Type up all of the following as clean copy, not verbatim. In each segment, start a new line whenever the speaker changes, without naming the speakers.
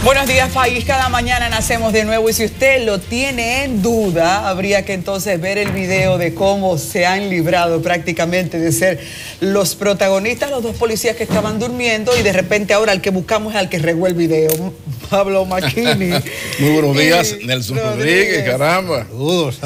Buenos días, país. Cada mañana nacemos de nuevo y si usted lo tiene en duda, habría que entonces ver el video de cómo se han librado prácticamente de ser los protagonistas, los dos policías que estaban durmiendo y de repente ahora el que buscamos es al que regó el video, Pablo Macchini.
Muy buenos días, Nelson Rodríguez, caramba.
Saludos,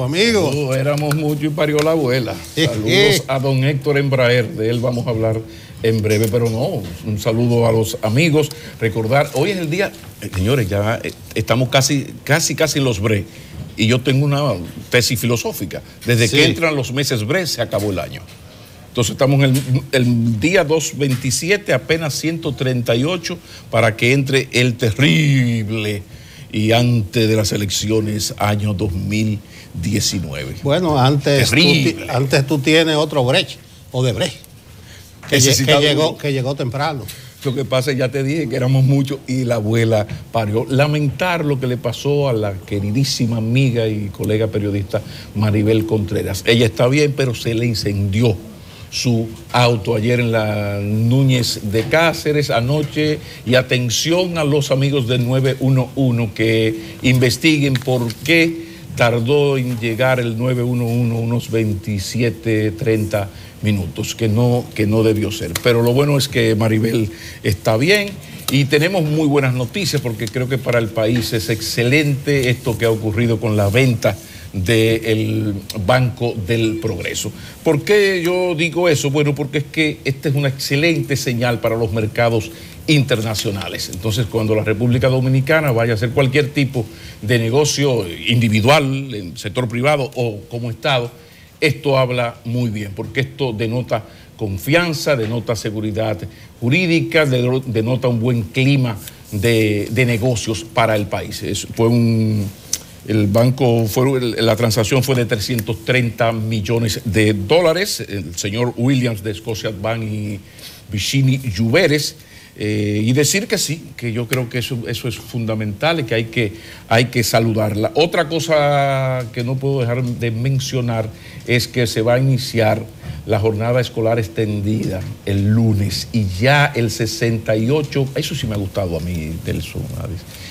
amigos.
Saludos, éramos muchos y parió la abuela. Saludos a don Héctor Embraer, de él vamos a hablar en breve, pero no, un saludo a los amigos. Recordar, hoy es el día, señores, ya estamos casi en los bre, y yo tengo una tesis filosófica. Desde que entran los meses bre, se acabó el año. Entonces estamos en el día 227, apenas 138, para que entre el terrible y antes de las elecciones, año 2019.
Bueno, antes tú tienes otro Brecht, o de Brecht. Que llegó temprano.
Lo que pasa, ya te dije que éramos muchos y la abuela parió. Lamentar lo que le pasó a la queridísima amiga y colega periodista Maribel Contreras. Ella está bien, pero se le incendió su auto ayer en la Núñez de Cáceres anoche. Y atención a los amigos del 911 que investiguen por qué tardó en llegar el 911 unos 27, 30 minutos, que no debió ser. Pero lo bueno es que Maribel está bien y tenemos muy buenas noticias porque creo que para el país es excelente esto que ha ocurrido con la venta del Banco del Progreso. ¿Por qué yo digo eso? Bueno, porque es que esta es una excelente señal para los mercados internacionales. Entonces, cuando la República Dominicana vaya a hacer cualquier tipo de negocio individual, en sector privado o como Estado, esto habla muy bien, porque esto denota confianza, denota seguridad jurídica, denota un buen clima de negocios para el país. La transacción fue de 330 millones de dólares. El señor Williams de Scotiabank y Vicini Lluveres. Y decir que sí, que yo creo que eso es fundamental y que hay que saludarla. Otra cosa que no puedo dejar de mencionar es que se va a iniciar la jornada escolar extendida el lunes y ya el 68, eso sí me ha gustado a mí, Telson,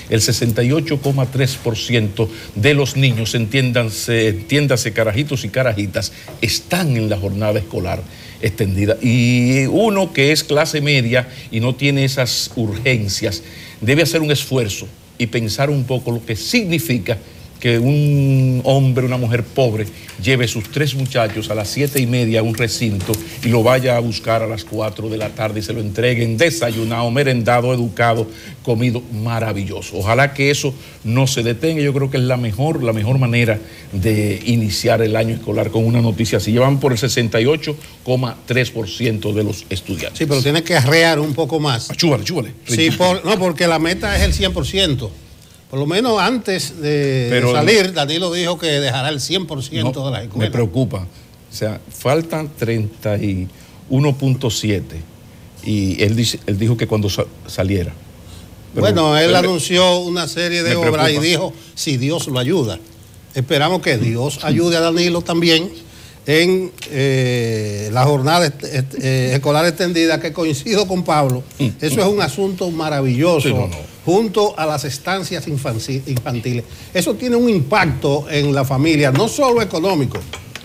el 68,3% de los niños, entiéndase carajitos y carajitas, están en la jornada escolar extendida. Y uno que es clase media y no tiene esas urgencias, debe hacer un esfuerzo y pensar un poco lo que significa que un hombre, una mujer pobre, lleve sus 3 muchachos a las 7:30 a un recinto y lo vaya a buscar a las 4 de la tarde y se lo entreguen desayunado, merendado, educado, comido, maravilloso. Ojalá que eso no se detenga. Yo creo que es la mejor manera de iniciar el año escolar con una noticia así. Llevan por el 68,3% de los estudiantes.
Sí, pero tienes que arrear un poco más.
Chúbale.
Sí, porque la meta es el 100%. Por lo menos antes de salir, Danilo dijo que dejará el 100% de las escuelas.
Me preocupa. O sea, faltan 31.7 y él dijo que cuando saliera.
Bueno, él anunció una serie de obras y dijo, si Dios lo ayuda. Esperamos que Dios ayude a Danilo también en la jornada escolar extendida, que coincido con Pablo. Eso es un asunto maravilloso. Sí, junto a las estancias infantiles. Eso tiene un impacto en la familia, no solo económico,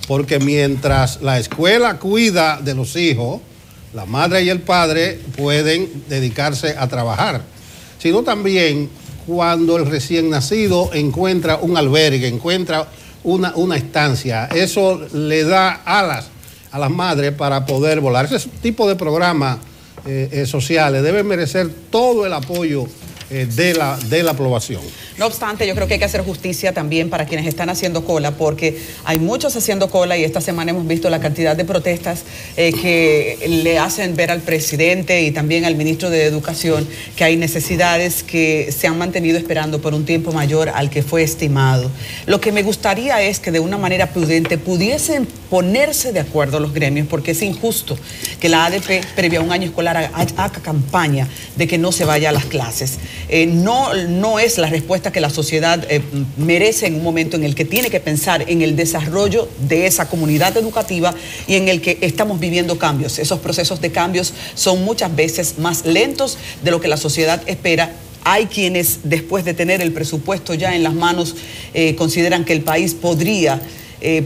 porque mientras la escuela cuida de los hijos, la madre y el padre pueden dedicarse a trabajar, sino también cuando el recién nacido encuentra un albergue, encuentra una estancia, eso le da alas a las madres para poder volar. Ese tipo de programas sociales deben merecer todo el apoyo de la aprobación.
No obstante, yo creo que hay que hacer justicia también para quienes están haciendo cola, porque hay muchos haciendo cola y esta semana hemos visto la cantidad de protestas que le hacen ver al presidente y también al ministro de Educación que hay necesidades que se han mantenido esperando por un tiempo mayor al que fue estimado. Lo que me gustaría es que de una manera prudente pudiesen ponerse de acuerdo los gremios, porque es injusto que la ADP, previo a un año escolar, haga campaña de que no se vaya a las clases. No es la respuesta que la sociedad merece en un momento en el que tiene que pensar en el desarrollo de esa comunidad educativa y en el que estamos viviendo cambios. Esos procesos de cambios son muchas veces más lentos de lo que la sociedad espera Hay quienes, después de tener el presupuesto ya en las manos, consideran que el país podría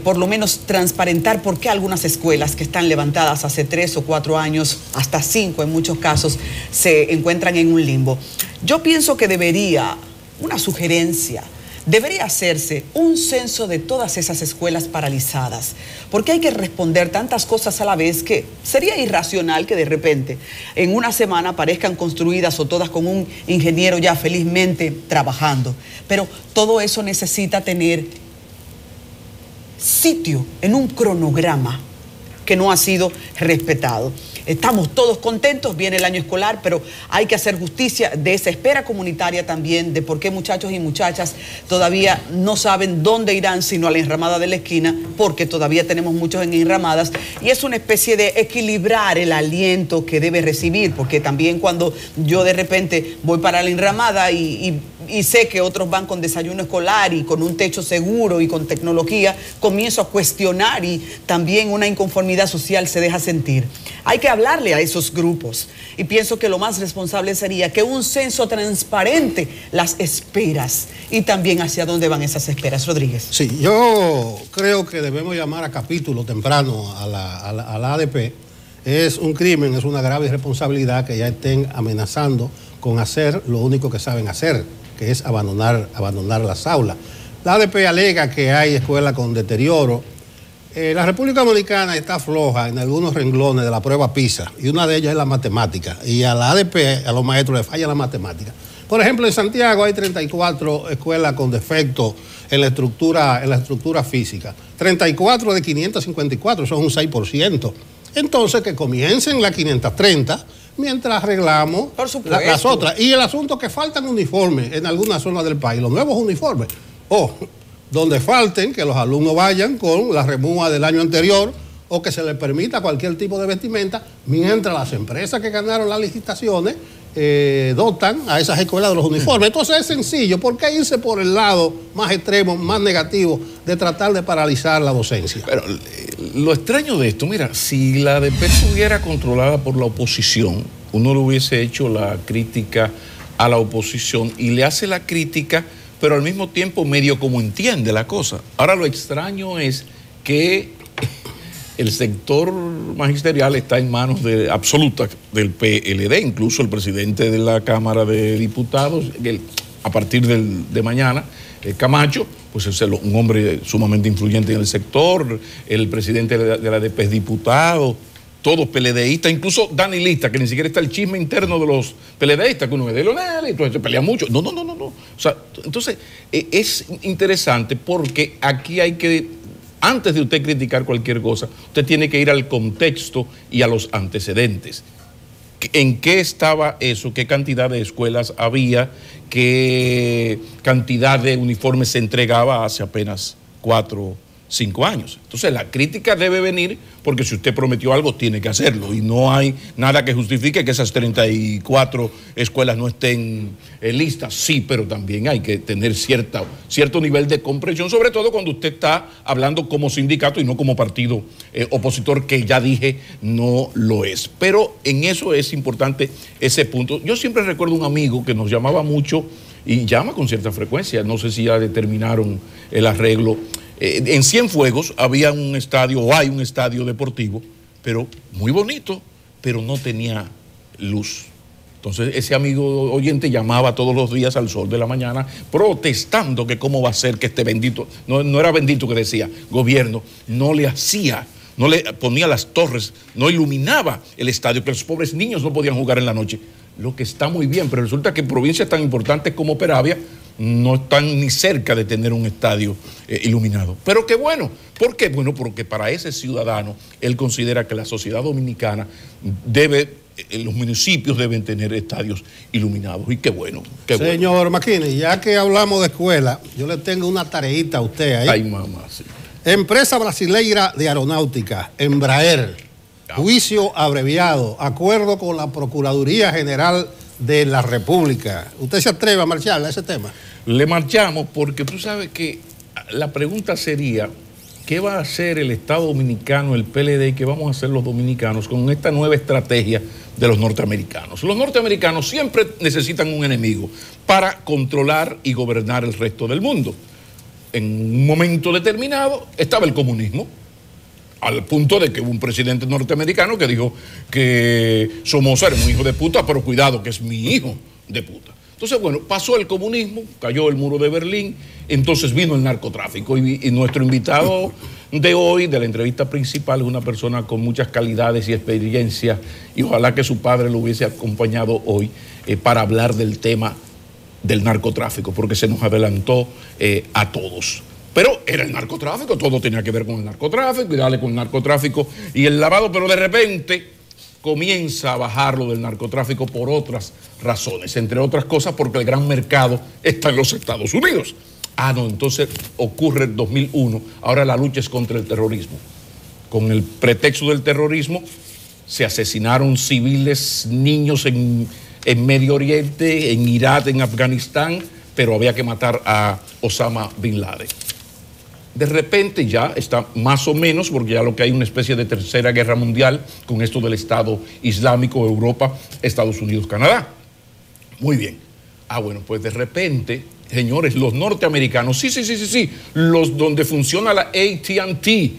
por lo menos transparentar por qué algunas escuelas que están levantadas hace 3 o 4 años, hasta 5 en muchos casos, se encuentran en un limbo. Yo pienso que una sugerencia, debería hacerse un censo de todas esas escuelas paralizadas, porque hay que responder tantas cosas a la vez que sería irracional que de repente en una semana aparezcan construidas o todas con un ingeniero ya felizmente trabajando. Pero todo eso necesita tener sitio en un cronograma que no ha sido respetado. Estamos todos contentos, viene el año escolar, pero hay que hacer justicia de esa espera comunitaria también, de por qué muchachos y muchachas todavía no saben dónde irán sino a la enramada de la esquina, porque todavía tenemos muchos en enramadas, y es una especie de equilibrar el aliento que debe recibir, porque también cuando yo de repente voy para la enramada y sé que otros van con desayuno escolar y con un techo seguro y con tecnología, comienzo a cuestionar y también una inconformidad social se deja sentir. Hay que hablarle a esos grupos y pienso que lo más responsable sería que un censo transparente las esperas y también hacia dónde van esas esperas. Rodríguez.
Sí, yo creo que debemos llamar a capítulo temprano a la ADP. Es un crimen, es una grave irresponsabilidad que ya estén amenazando con hacer lo único que saben hacer, que es abandonar las aulas. La ADP alega que hay escuelas con deterioro. La República Dominicana está floja en algunos renglones de la prueba PISA, y una de ellas es la matemática, y a la ADP, a los maestros, les falla la matemática. Por ejemplo, en Santiago hay 34 escuelas con defectos en la estructura física. 34 de 554, eso es un 6%. Entonces, que comiencen las 530 mientras arreglamos las otras. Y el asunto que faltan uniformes en algunas zonas del país, los nuevos uniformes. Donde falten, que los alumnos vayan con la remúa del año anterior, o que se les permita cualquier tipo de vestimenta, mientras las empresas que ganaron las licitaciones dotan a esas escuelas de los uniformes. Entonces es sencillo. ¿Por qué irse por el lado más extremo, más negativo, de tratar de paralizar la docencia?
Pero lo extraño de esto, mira, si la ADP estuviera controlada por la oposición, uno le hubiese hecho la crítica a la oposición y le hace la crítica, pero al mismo tiempo medio como entiende la cosa. Ahora lo extraño es que el sector magisterial está en manos absolutas del PLD, incluso el presidente de la Cámara de Diputados, a partir de mañana, Camacho, pues es un hombre sumamente influyente en el sector, el presidente de la ADP es diputado, todos PLDistas, incluso danilista, que ni siquiera está el chisme interno de los PLDistas, que uno ve de Leonel y entonces se pelea mucho. No. O sea, entonces, es interesante porque aquí hay que, antes de usted criticar cualquier cosa, usted tiene que ir al contexto y a los antecedentes. ¿En qué estaba eso? ¿Qué cantidad de escuelas había? ¿Qué cantidad de uniformes se entregaba hace apenas 4 o 5 años? Entonces la crítica debe venir porque si usted prometió algo tiene que hacerlo y no hay nada que justifique que esas 34 escuelas no estén listas. Sí, pero también hay que tener cierto nivel de comprensión, sobre todo cuando usted está hablando como sindicato y no como partido opositor, que ya dije no lo es. Pero en eso es importante ese punto. Yo siempre recuerdo un amigo que nos llamaba mucho y llama con cierta frecuencia, no sé si ya determinaron el arreglo. En Cienfuegos había un estadio, o hay un estadio deportivo, pero muy bonito, pero no tenía luz. Entonces ese amigo oyente llamaba todos los días al sol de la mañana protestando que cómo va a ser que este bendito, no era bendito que decía, gobierno, no le ponía las torres, no iluminaba el estadio, que los pobres niños no podían jugar en la noche. Lo que está muy bien, pero resulta que provincias tan importantes como Peravia no están ni cerca de tener un estadio iluminado. Pero qué bueno. ¿Por qué? Bueno, porque para ese ciudadano, él considera que la sociedad dominicana los municipios deben tener estadios iluminados. Y qué bueno.
Señor Maquini, ya que hablamos de escuela, yo le tengo una tareita a usted ahí.
Ay, mamá, sí.
Empresa brasileira de aeronáutica, Embraer. Juicio abreviado, acuerdo con la Procuraduría General de la República. ¿Usted se atreve a marcharle a ese tema?
Le marchamos porque tú sabes que la pregunta sería, ¿qué va a hacer el Estado Dominicano, el PLD, qué vamos a hacer los dominicanos con esta nueva estrategia de los norteamericanos? Los norteamericanos siempre necesitan un enemigo para controlar y gobernar el resto del mundo. En un momento determinado estaba el comunismo, al punto de que hubo un presidente norteamericano que dijo que Somoza era un hijo de puta, pero cuidado que es mi hijo de puta. Entonces, bueno, pasó el comunismo, cayó el muro de Berlín, entonces vino el narcotráfico y nuestro invitado de hoy, de la entrevista principal, es una persona con muchas calidades y experiencias y ojalá que su padre lo hubiese acompañado hoy para hablar del tema del narcotráfico, porque se nos adelantó a todos. Pero era el narcotráfico, todo tenía que ver con el narcotráfico y dale con el narcotráfico y el lavado, pero de repente comienza a bajarlo del narcotráfico por otras razones, entre otras cosas porque el gran mercado está en los Estados Unidos. Ah, no, entonces ocurre el 2001, ahora la lucha es contra el terrorismo. Con el pretexto del terrorismo se asesinaron civiles, niños en Medio Oriente, en Irak, en Afganistán, pero había que matar a Osama Bin Laden. De repente ya está más o menos, porque ya lo que hay una especie de tercera guerra mundial con esto del Estado Islámico, Europa, Estados Unidos, Canadá. Muy bien. Ah, bueno, pues de repente, señores, los norteamericanos, sí, los donde funciona la AT&T,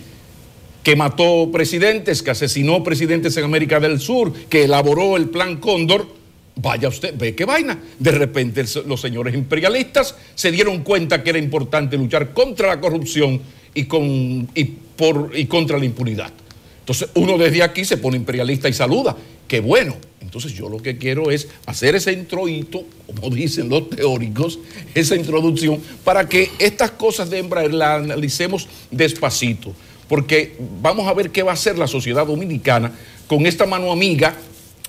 que mató presidentes, que asesinó presidentes en América del Sur, que elaboró el Plan Cóndor. Vaya usted, ve qué vaina. De repente los señores imperialistas se dieron cuenta que era importante luchar contra la corrupción y contra la impunidad. Entonces uno desde aquí se pone imperialista y saluda. ¡Qué bueno! Entonces yo lo que quiero es hacer ese introito, como dicen los teóricos, esa introducción, para que estas cosas de Embraer las analicemos despacito. Porque vamos a ver qué va a hacer la sociedad dominicana con esta mano amiga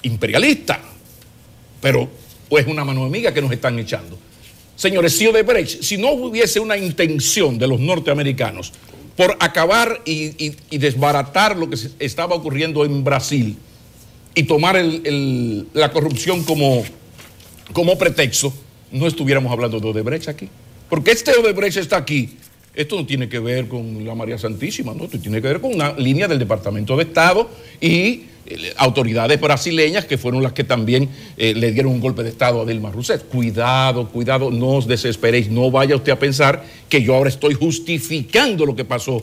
imperialista. Pero es una mano amiga que nos están echando. Señores, si Odebrecht, si no hubiese una intención de los norteamericanos por acabar y desbaratar lo que estaba ocurriendo en Brasil y tomar la corrupción como pretexto, no estuviéramos hablando de Odebrecht aquí. Porque este Odebrecht está aquí. Esto no tiene que ver con la María Santísima, no, esto tiene que ver con una línea del Departamento de Estado y autoridades brasileñas que fueron las que también le dieron un golpe de Estado a Dilma Rousseff. Cuidado, no os desesperéis, no vaya usted a pensar que yo ahora estoy justificando lo que pasó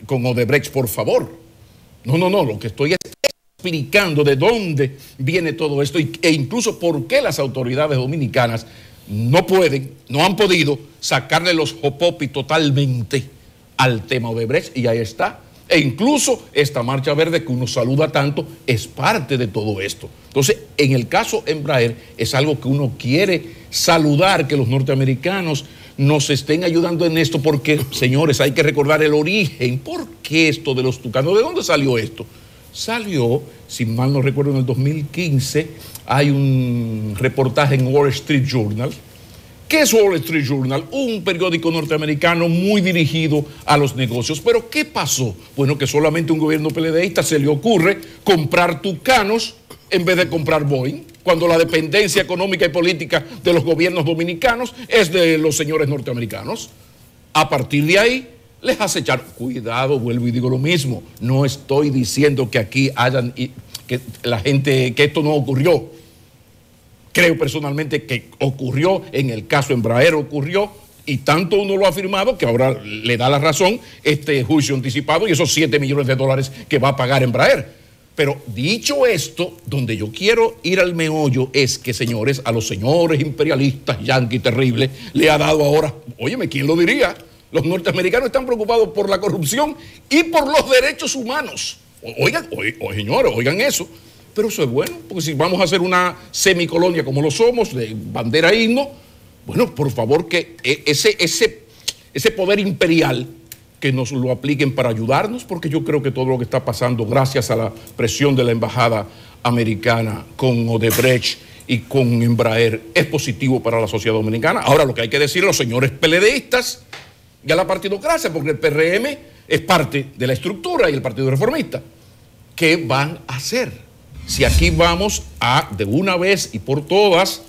con Odebrecht, por favor. No, lo que estoy es explicando de dónde viene todo esto e incluso por qué las autoridades dominicanas no han podido sacarle los jopopi totalmente al tema Odebrecht y ahí está. E incluso esta marcha verde que uno saluda tanto es parte de todo esto. Entonces, en el caso Embraer es algo que uno quiere saludar, que los norteamericanos nos estén ayudando en esto, porque, señores, hay que recordar el origen. ¿Por qué esto de los tucanos? ¿De dónde salió esto? Salió, si mal no recuerdo, en el 2015, hay un reportaje en Wall Street Journal. ¿Qué es Wall Street Journal? Un periódico norteamericano muy dirigido a los negocios. ¿Pero qué pasó? Bueno, que solamente un gobierno PLDista se le ocurre comprar tucanos en vez de comprar Boeing, cuando la dependencia económica y política de los gobiernos dominicanos es de los señores norteamericanos. A partir de ahí, les hace echar cuidado, vuelvo y digo lo mismo. No estoy diciendo que aquí que la gente, que esto no ocurrió. Creo personalmente que ocurrió, en el caso Embraer ocurrió, y tanto uno lo ha afirmado que ahora le da la razón este juicio anticipado y esos 7 millones de dólares que va a pagar Embraer. Pero dicho esto, donde yo quiero ir al meollo es que, señores, a los señores imperialistas, yanquis terribles, le ha dado ahora, óyeme, ¿quién lo diría? Los norteamericanos están preocupados por la corrupción y por los derechos humanos. Oigan, señores, oigan eso. Pero eso es bueno, porque si vamos a hacer una semicolonia como lo somos, de bandera e himno, bueno, por favor que ese poder imperial que nos lo apliquen para ayudarnos, porque yo creo que todo lo que está pasando, gracias a la presión de la embajada americana con Odebrecht y con Embraer, es positivo para la sociedad dominicana. Ahora lo que hay que decir a los señores PLDistas y a la partidocracia, porque el PRM es parte de la estructura y el Partido Reformista, ¿qué van a hacer? Si aquí vamos a, de una vez y por todas,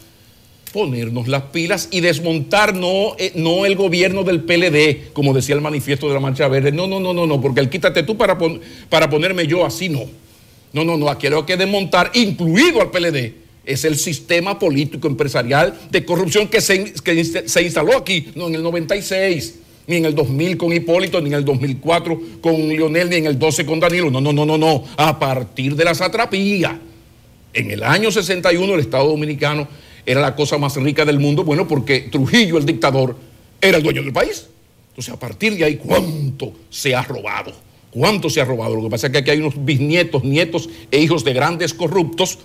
ponernos las pilas y desmontar no el gobierno del PLD, como decía el manifiesto de la Marcha Verde. No, porque el quítate tú para ponerme yo así, no, aquí lo que desmontar, incluido al PLD, es el sistema político empresarial de corrupción que se instaló aquí, no en el 96, ni en el 2000 con Hipólito, ni en el 2004 con Leonel, ni en el 12 con Danilo. No, a partir de la satrapía. En el año 61 el Estado Dominicano era la cosa más rica del mundo, bueno, porque Trujillo, el dictador, era el dueño del país. Entonces, a partir de ahí, ¿cuánto se ha robado? ¿Cuánto se ha robado? Lo que pasa es que aquí hay unos bisnietos, nietos e hijos de grandes corruptos,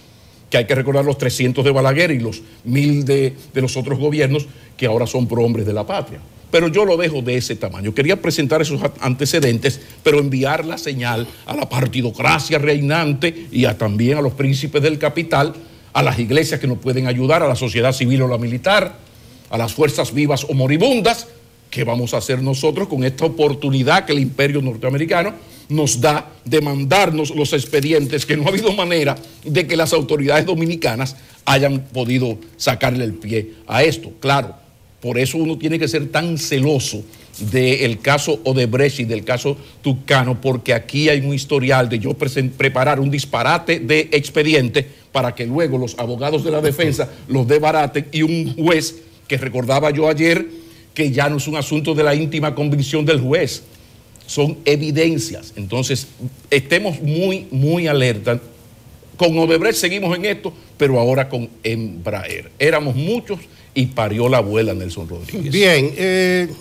que hay que recordar los 300 de Balaguer y los 1000 de los otros gobiernos, que ahora son prohombres de la patria. Pero yo lo dejo de ese tamaño. Quería presentar esos antecedentes, pero enviar la señal a la partidocracia reinante y también a los príncipes del capital, a las iglesias que nos pueden ayudar, a la sociedad civil o la militar, a las fuerzas vivas o moribundas. ¿Qué vamos a hacer nosotros con esta oportunidad que el imperio norteamericano nos da de mandarnos los expedientes, que no ha habido manera de que las autoridades dominicanas hayan podido sacarle el pie a esto? Claro, por eso uno tiene que ser tan celoso del caso Odebrecht y del caso Tucano, porque aquí hay un historial de yo preparar un disparate de expediente para que luego los abogados de la defensa los desbaraten, y un juez, que recordaba yo ayer, que ya no es un asunto de la íntima convicción del juez, son evidencias. Entonces, estemos muy alerta. Con Odebrecht seguimos en esto, pero ahora con Embraer. Éramos muchos y parió la abuela, Nelson Rodríguez.
Bien,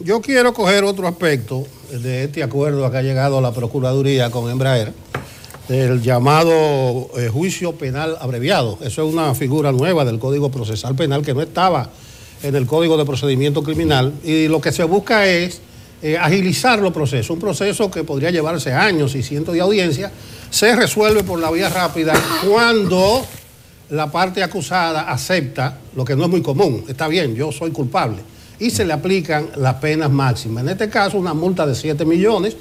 yo quiero coger otro aspecto de este acuerdo que ha llegado a la Procuraduría con Embraer, el llamado juicio penal abreviado. Eso es una figura nueva del Código Procesal Penal que no estaba en el Código de Procedimiento Criminal, y lo que se busca es agilizar los procesos. Un proceso que podría llevarse años y cientos de audiencias se resuelve por la vía rápida cuando la parte acusada acepta, lo que no es muy común. Está bien, yo soy culpable, y se le aplican las penas máximas. En este caso, una multa de 7 millones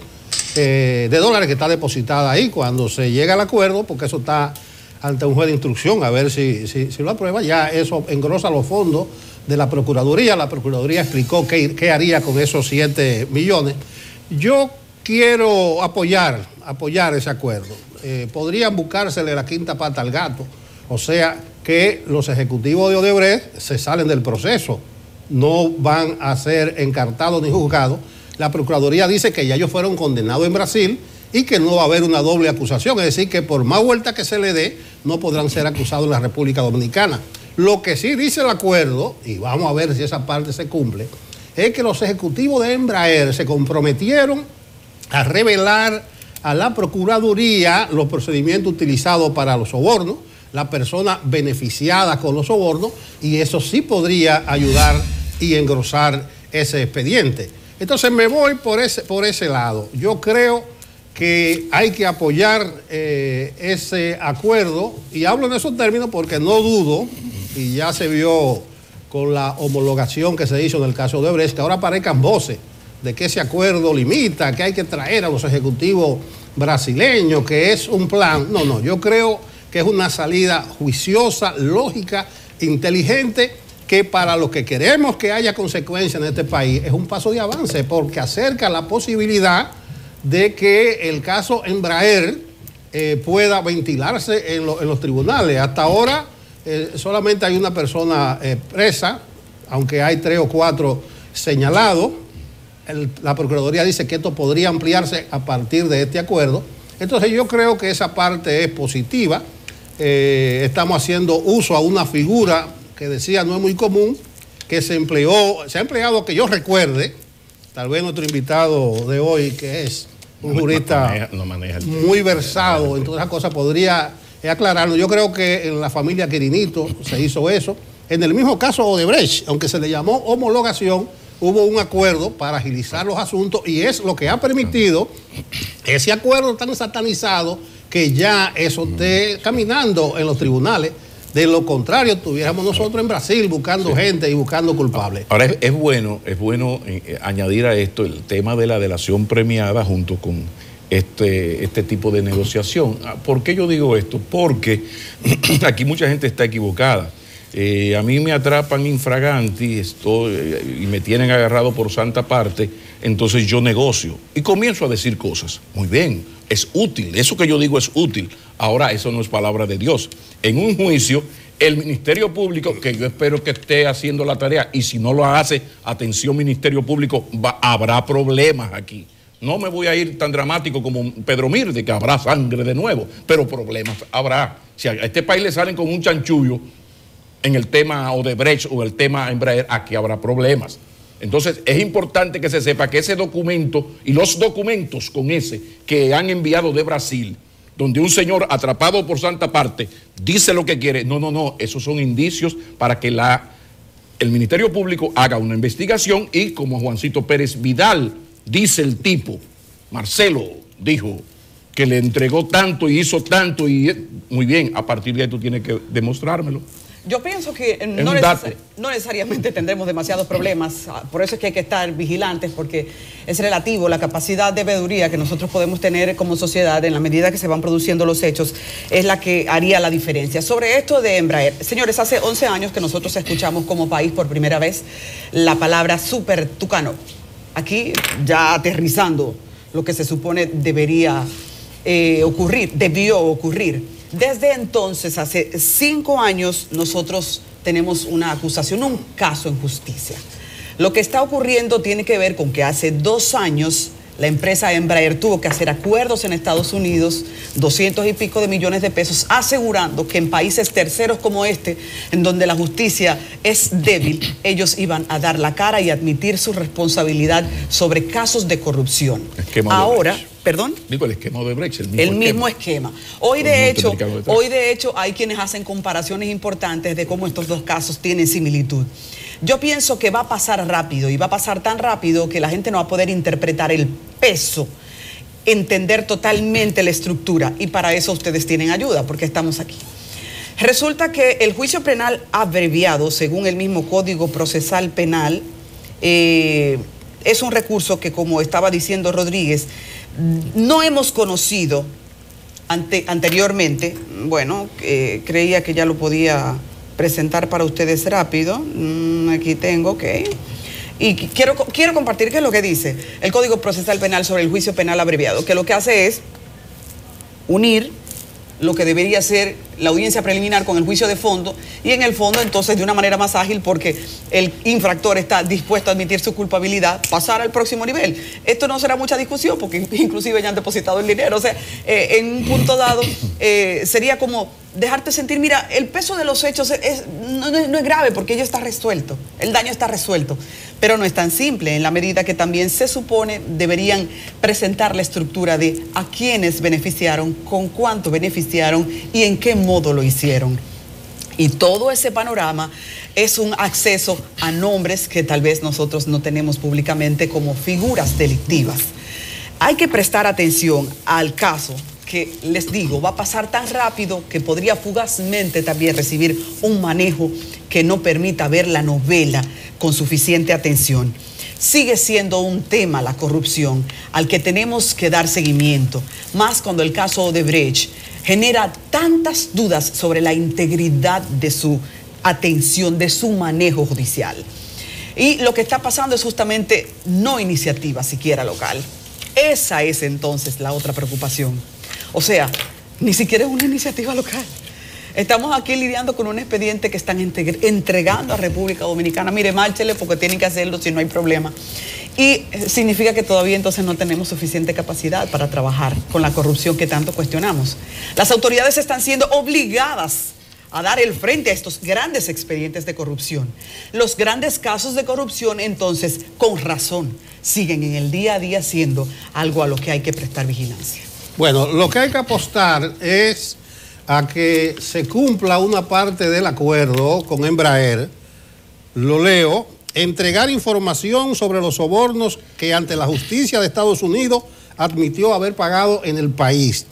de dólares que está depositada ahí cuando se llega al acuerdo, porque eso está ante un juez de instrucción, a ver si lo aprueba. Ya eso engrosa los fondos de la Procuraduría. La Procuraduría explicó qué haría con esos 7 millones. Yo quiero apoyar ese acuerdo. Podrían buscársele la quinta pata al gato, o sea, que los ejecutivos de Odebrecht se salen del proceso, no van a ser encartados ni juzgados. La Procuraduría dice que ya ellos fueron condenados en Brasil y que no va a haber una doble acusación, es decir, que por más vuelta que se le dé, no podrán ser acusados en la República Dominicana. Lo que sí dice el acuerdo, y vamos a ver si esa parte se cumple, es que los ejecutivos de Embraer se comprometieron a revelar a la Procuraduría los procedimientos utilizados para los sobornos, las personas beneficiadas con los sobornos, y eso sí podría ayudar y engrosar ese expediente. Entonces me voy por ese lado. Yo creo que hay que apoyar ese acuerdo, y hablo en esos términos porque no dudo, y ya se vio con la homologación que se hizo en el caso de Odebrecht, que ahora aparezcan voces de que ese acuerdo limita, que hay que traer a los ejecutivos brasileños, que es un plan. No, yo creo que es una salida juiciosa, lógica, inteligente, que para los que queremos que haya consecuencias en este país es un paso de avance, porque acerca la posibilidad de que el caso Embraer pueda ventilarse en los tribunales. Hasta ahora solamente hay una persona presa, aunque hay 3 o 4 señalados. La Procuraduría dice que esto podría ampliarse a partir de este acuerdo. Entonces yo creo que esa parte es positiva. Estamos haciendo uso a una figura que decía no es muy común, que se ha empleado, que yo recuerde, tal vez nuestro invitado de hoy, que es un jurista muy versado en todas esas cosas, podría aclararlo. Yo creo que en la familia Quirinito se hizo eso. En el mismo caso Odebrecht, aunque se le llamó homologación, hubo un acuerdo para agilizar los asuntos, y es lo que ha permitido ese acuerdo tan satanizado que ya eso esté caminando en los tribunales. De lo contrario, estuviéramos nosotros en Brasil buscando gente y buscando culpables.
Ahora es bueno añadir a esto el tema de la delación premiada junto con este tipo de negociación. ¿Por qué yo digo esto? Porque aquí mucha gente está equivocada. A mí me atrapan infraganti y me tienen agarrado por santa parte, entonces yo negocio y comienzo a decir cosas. Muy bien, es útil, eso que yo digo es útil. Ahora, eso no es palabra de Dios. En un juicio, el Ministerio Público, que yo espero que esté haciendo la tarea, y si no lo hace, atención Ministerio Público, habrá problemas aquí. No me voy a ir tan dramático como Pedro Mirde, que habrá sangre de nuevo, pero problemas habrá. Si a este país le salen con un chanchullo en el tema Odebrecht o el tema Embraer, aquí habrá problemas. Entonces es importante que se sepa que ese documento y los documentos con ese que han enviado de Brasil, donde un señor atrapado por santa parte dice lo que quiere, no, esos son indicios para que el Ministerio Público haga una investigación y como Juancito Pérez Vidal dice el tipo, Marcelo dijo que le entregó tanto y hizo tanto y muy bien, a partir de ahí tú tienes que demostrármelo.
Yo pienso que no necesariamente tendremos demasiados problemas, por eso es que hay que estar vigilantes, porque es relativo la capacidad de veeduría que nosotros podemos tener como sociedad en la medida que se van produciendo los hechos, es la que haría la diferencia. Sobre esto de Embraer, señores, hace 11 años que nosotros escuchamos como país por primera vez la palabra super tucano. Aquí ya aterrizando lo que se supone debería ocurrir, debió ocurrir. Desde entonces, hace 5 años, nosotros tenemos una acusación, un caso en justicia. Lo que está ocurriendo tiene que ver con que hace 2 años la empresa Embraer tuvo que hacer acuerdos en Estados Unidos, 200 y pico de millones de pesos, asegurando que en países terceros como este, en donde la justicia es débil, ellos iban a dar la cara y admitir su responsabilidad sobre casos de corrupción. Ahora, ¿perdón?
Digo, el esquema de Brecht,
el mismo esquema. Hoy de hecho hay quienes hacen comparaciones importantes de cómo estos dos casos tienen similitud. Yo pienso que va a pasar rápido y va a pasar tan rápido que la gente no va a poder interpretar el peso, entender totalmente la estructura, y para eso ustedes tienen ayuda porque estamos aquí. Resulta que el juicio penal abreviado, según el mismo Código Procesal Penal, es un recurso que, como estaba diciendo Rodríguez, no hemos conocido anteriormente. Bueno, creía que ya lo podía presentar para ustedes rápido. Aquí tengo, ok. Y quiero compartir qué es lo que dice el Código Procesal Penal sobre el juicio penal abreviado, que lo que hace es unir lo que debería ser la audiencia preliminar con el juicio de fondo, y en el fondo entonces de una manera más ágil, porque el infractor está dispuesto a admitir su culpabilidad, pasar al próximo nivel. Esto no será mucha discusión porque inclusive ya han depositado el dinero. O sea, en un punto dado sería como dejarte sentir, mira, el peso de los hechos no es grave porque ya está resuelto, el daño está resuelto, pero no es tan simple, en la medida que también se supone deberían presentar la estructura de a quiénes beneficiaron, con cuánto beneficiaron y en qué modo lo hicieron. Y todo ese panorama es un acceso a nombres que tal vez nosotros no tenemos públicamente como figuras delictivas. Hay que prestar atención al caso que, les digo, va a pasar tan rápido que podría fugazmente también recibir un manejo que no permita ver la novela con suficiente atención. Sigue siendo un tema la corrupción al que tenemos que dar seguimiento, más cuando el caso Odebrecht genera tantas dudas sobre la integridad de su atención, de su manejo judicial. Y lo que está pasando es justamente no iniciativa siquiera local. Esa es entonces la otra preocupación. O sea, ni siquiera es una iniciativa local. Estamos aquí lidiando con un expediente que están entregando a República Dominicana. Mire, márchele porque tienen que hacerlo si no hay problema. Y significa que todavía entonces no tenemos suficiente capacidad para trabajar con la corrupción que tanto cuestionamos. Las autoridades están siendo obligadas a dar el frente a estos grandes expedientes de corrupción. Los grandes casos de corrupción, entonces, con razón, siguen en el día a día siendo algo a lo que hay que prestar vigilancia.
Bueno, lo que hay que apostar es a que se cumpla una parte del acuerdo con Embraer. Lo leo: entregar información sobre los sobornos que ante la justicia de Estados Unidos admitió haber pagado en el país.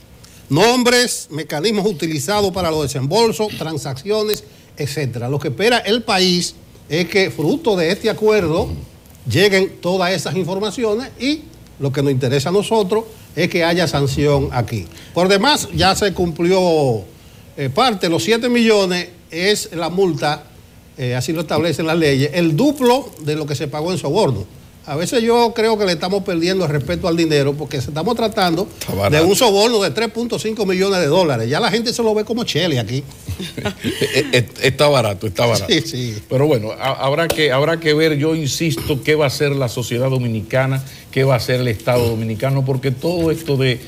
Nombres, mecanismos utilizados para los desembolsos, transacciones, etcétera. Lo que espera el país es que, fruto de este acuerdo, lleguen todas esas informaciones, y lo que nos interesa a nosotros es que haya sanción aquí. Por demás, ya se cumplió parte. Los 7 millones es la multa así lo establecen las leyes, el duplo de lo que se pagó en soborno. A veces yo creo que le estamos perdiendo el respeto al dinero porque estamos tratando de un soborno de 3.5 millones de dólares. Ya la gente se lo ve como chele aquí.
Está barato, está barato.
Sí, sí.
Pero bueno, habrá que ver, yo insisto, qué va a hacer la sociedad dominicana, qué va a hacer el Estado dominicano, porque todo esto de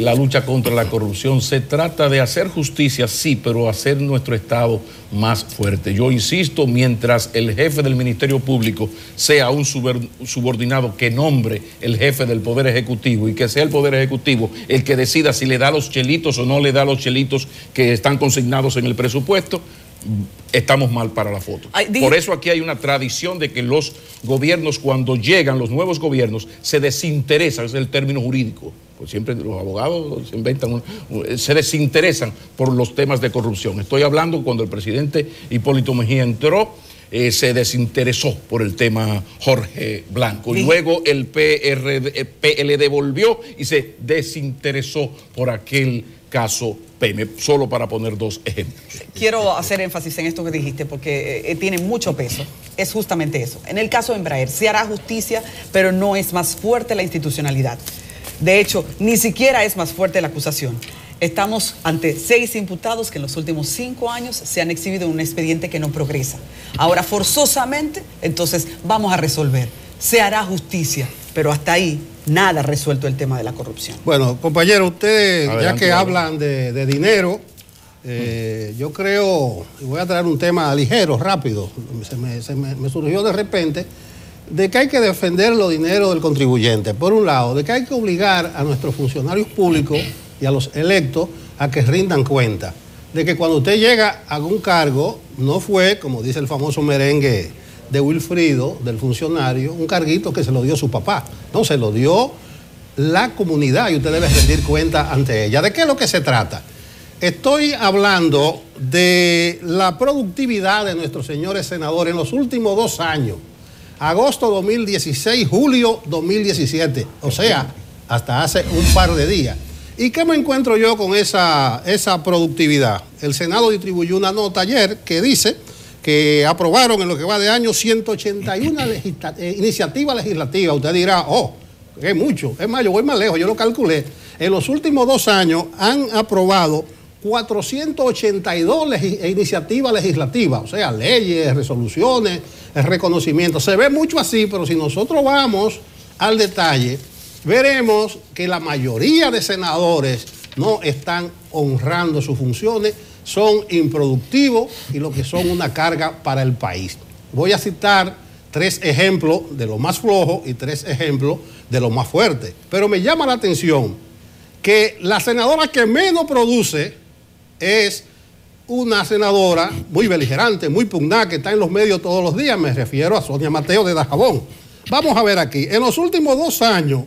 la lucha contra la corrupción se trata de hacer justicia, sí, pero hacer nuestro Estado más fuerte. Yo insisto, mientras el jefe del Ministerio Público sea un subordinado que nombre el jefe del Poder Ejecutivo y que sea el Poder Ejecutivo el que decida si le da los chelitos o no le da los chelitos que están consignados en el presupuesto, estamos mal para la foto. Por eso aquí hay una tradición de que los gobiernos, cuando llegan los nuevos gobiernos, se desinteresan, ese es el término jurídico. Pues siempre los abogados se inventan, se desinteresan por los temas de corrupción. Estoy hablando cuando el presidente Hipólito Mejía entró, se desinteresó por el tema Jorge Blanco. Y luego el PLD volvió y se desinteresó por aquel caso Peme, solo para poner dos ejemplos.
Quiero hacer énfasis en esto que dijiste porque tiene mucho peso. Es justamente eso. En el caso de Embraer, se hará justicia, pero no es más fuerte la institucionalidad. De hecho, ni siquiera es más fuerte la acusación. Estamos ante 6 imputados que en los últimos 5 años se han exhibido en un expediente que no progresa. Ahora, forzosamente, entonces vamos a resolver. Se hará justicia, pero hasta ahí nada resuelto el tema de la corrupción.
Bueno, compañero, ustedes, ya que hablan de dinero, yo creo, y voy a traer un tema ligero, rápido, me surgió de repente, de que hay que defender los dineros del contribuyente. Por un lado, de que hay que obligar a nuestros funcionarios públicos y a los electos a que rindan cuenta. De que cuando usted llega a algún cargo, no fue, como dice el famoso merengue de Wilfrido, del funcionario, un carguito que se lo dio su papá. No, se lo dio la comunidad y usted debe rendir cuenta ante ella. ¿De qué es lo que se trata? Estoy hablando de la productividad de nuestros señores senadores en los últimos 2 años. Agosto 2016, julio 2017, o sea, hasta hace un par de días. ¿Y qué me encuentro yo con esa productividad? El Senado distribuyó una nota ayer que dice que aprobaron en lo que va de año 181 iniciativas legislativas. Usted dirá, oh, es mucho. Es más, yo voy más lejos, yo lo calculé. En los últimos 2 años han aprobado 482 iniciativas legislativas, o sea, leyes, resoluciones, reconocimiento. Se ve mucho así, pero si nosotros vamos al detalle, veremos que la mayoría de senadores no están honrando sus funciones, son improductivos y lo que son una carga para el país. Voy a citar 3 ejemplos de lo más flojo y 3 ejemplos de lo más fuerte. Pero me llama la atención que la senadora que menos produce es una senadora muy beligerante, muy pugnaz, que está en los medios todos los días. Me refiero a Sonia Mateo de Dajabón. Vamos a ver aquí. En los últimos 2 años,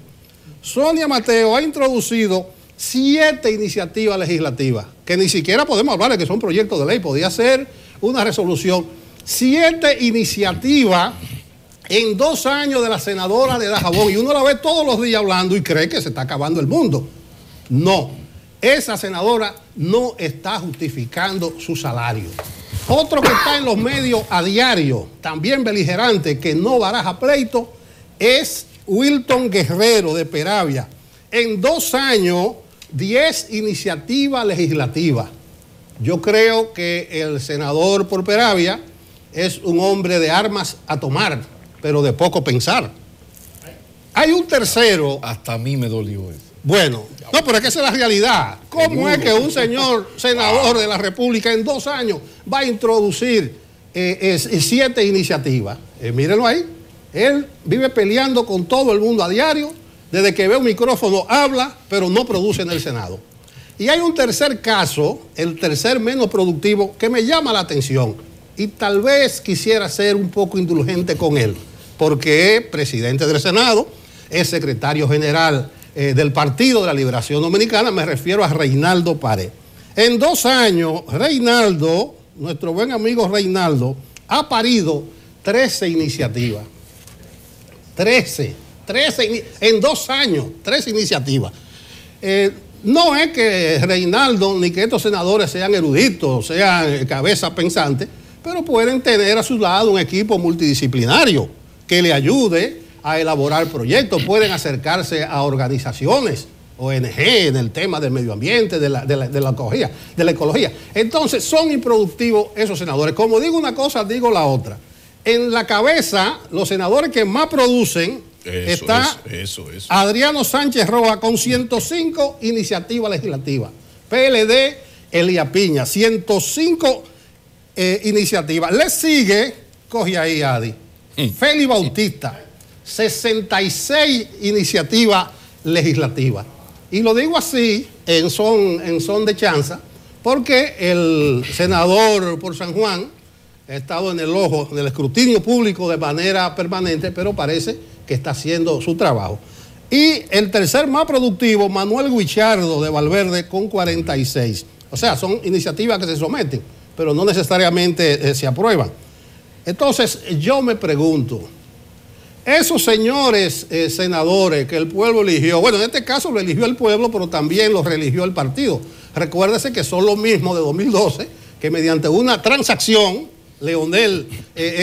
Sonia Mateo ha introducido 7 iniciativas legislativas, que ni siquiera podemos hablar de que son proyectos de ley, podía ser una resolución. 7 iniciativas en 2 años de la senadora de Dajabón, y uno la ve todos los días hablando y cree que se está acabando el mundo. No, esa senadora no está justificando su salario. Otro que está en los medios a diario, también beligerante, que no baraja pleito, es Wilton Guerrero de Peravia. En 2 años, 10 iniciativas legislativas. Yo creo que el senador por Peravia es un hombre de armas a tomar, pero de poco pensar. Hay un tercero.
Hasta a mí me dolió eso.
Bueno, no, pero es que esa es la realidad. ¿Cómo es que un señor senador de la República en 2 años va a introducir 7 iniciativas? Mírenlo ahí. Él vive peleando con todo el mundo a diario. Desde que ve un micrófono habla, pero no produce en el Senado. Y hay un tercer caso, el tercer menos productivo, que me llama la atención. Y tal vez quisiera ser un poco indulgente con él, porque es presidente del Senado, es secretario general del Partido de la Liberación Dominicana, me refiero a Reinaldo Pared. En 2 años, Reinaldo, nuestro buen amigo Reinaldo, ha parido 13 iniciativas. 13 en 2 años, 13 iniciativas. No es que Reinaldo ni que estos senadores sean eruditos, sean cabeza pensante, pero pueden tener a su lado un equipo multidisciplinario que le ayude a elaborar proyectos, pueden acercarse a organizaciones, ONG, en el tema del medio ambiente, de la ecología. Entonces, son improductivos esos senadores. Como digo una cosa, digo la otra. En la cabeza, los senadores que más producen está Adriano Sánchez Rojas con 105 iniciativas legislativas. PLD, Elías Piña, 105 iniciativas. Le sigue, coge ahí, Adi, Félix Bautista, 66 iniciativas legislativas. Y lo digo así, en son de chanza, porque el senador por San Juan ha estado en el ojo del escrutinio público de manera permanente, pero parece que está haciendo su trabajo. Y el tercer más productivo, Manuel Guichardo de Valverde, con 46. O sea, son iniciativas que se someten, pero no necesariamente se aprueban. Entonces, yo me pregunto, esos señores senadores que el pueblo eligió, bueno, en este caso lo eligió el pueblo, pero también lo reeligió el partido. Recuérdese que son los mismos de 2012, que mediante una transacción, Leonel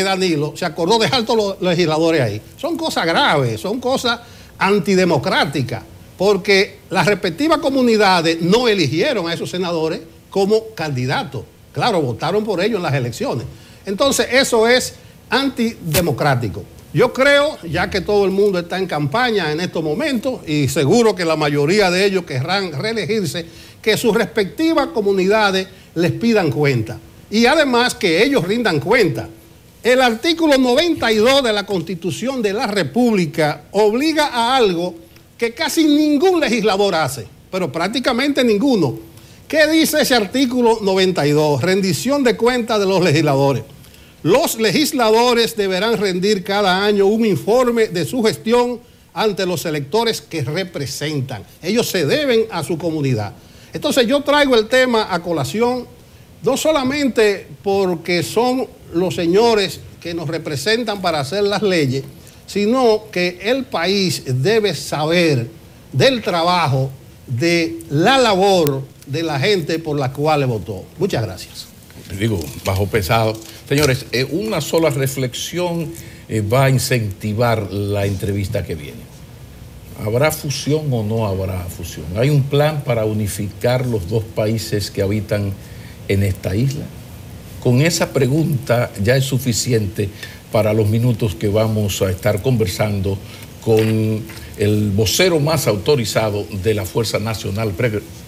Danilo se acordó dejar todos los legisladores ahí. Son cosas graves, son cosas antidemocráticas, porque las respectivas comunidades no eligieron a esos senadores como candidatos. Claro, votaron por ellos en las elecciones. Entonces, eso es antidemocrático. Yo creo, ya que todo el mundo está en campaña en estos momentos, y seguro que la mayoría de ellos querrán reelegirse, que sus respectivas comunidades les pidan cuenta. Y además que ellos rindan cuenta. El artículo 92 de la Constitución de la República obliga a algo que casi ningún legislador hace, pero prácticamente ninguno. ¿Qué dice ese artículo 92? Rendición de cuentas de los legisladores. Los legisladores deberán rendir cada año un informe de su gestión ante los electores que representan. Ellos se deben a su comunidad. Entonces yo traigo el tema a colación, no solamente porque son los señores que nos representan para hacer las leyes, sino que el país debe saber del trabajo, de la labor de la gente por la cual le votó. Muchas gracias.
Digo, bajo pesado. Señores, una sola reflexión va a incentivar la entrevista que viene. ¿Habrá fusión o no habrá fusión? ¿Hay un plan para unificar los dos países que habitan en esta isla? Con esa pregunta ya es suficiente para los minutos que vamos a estar conversando con el vocero más autorizado de la Fuerza Nacional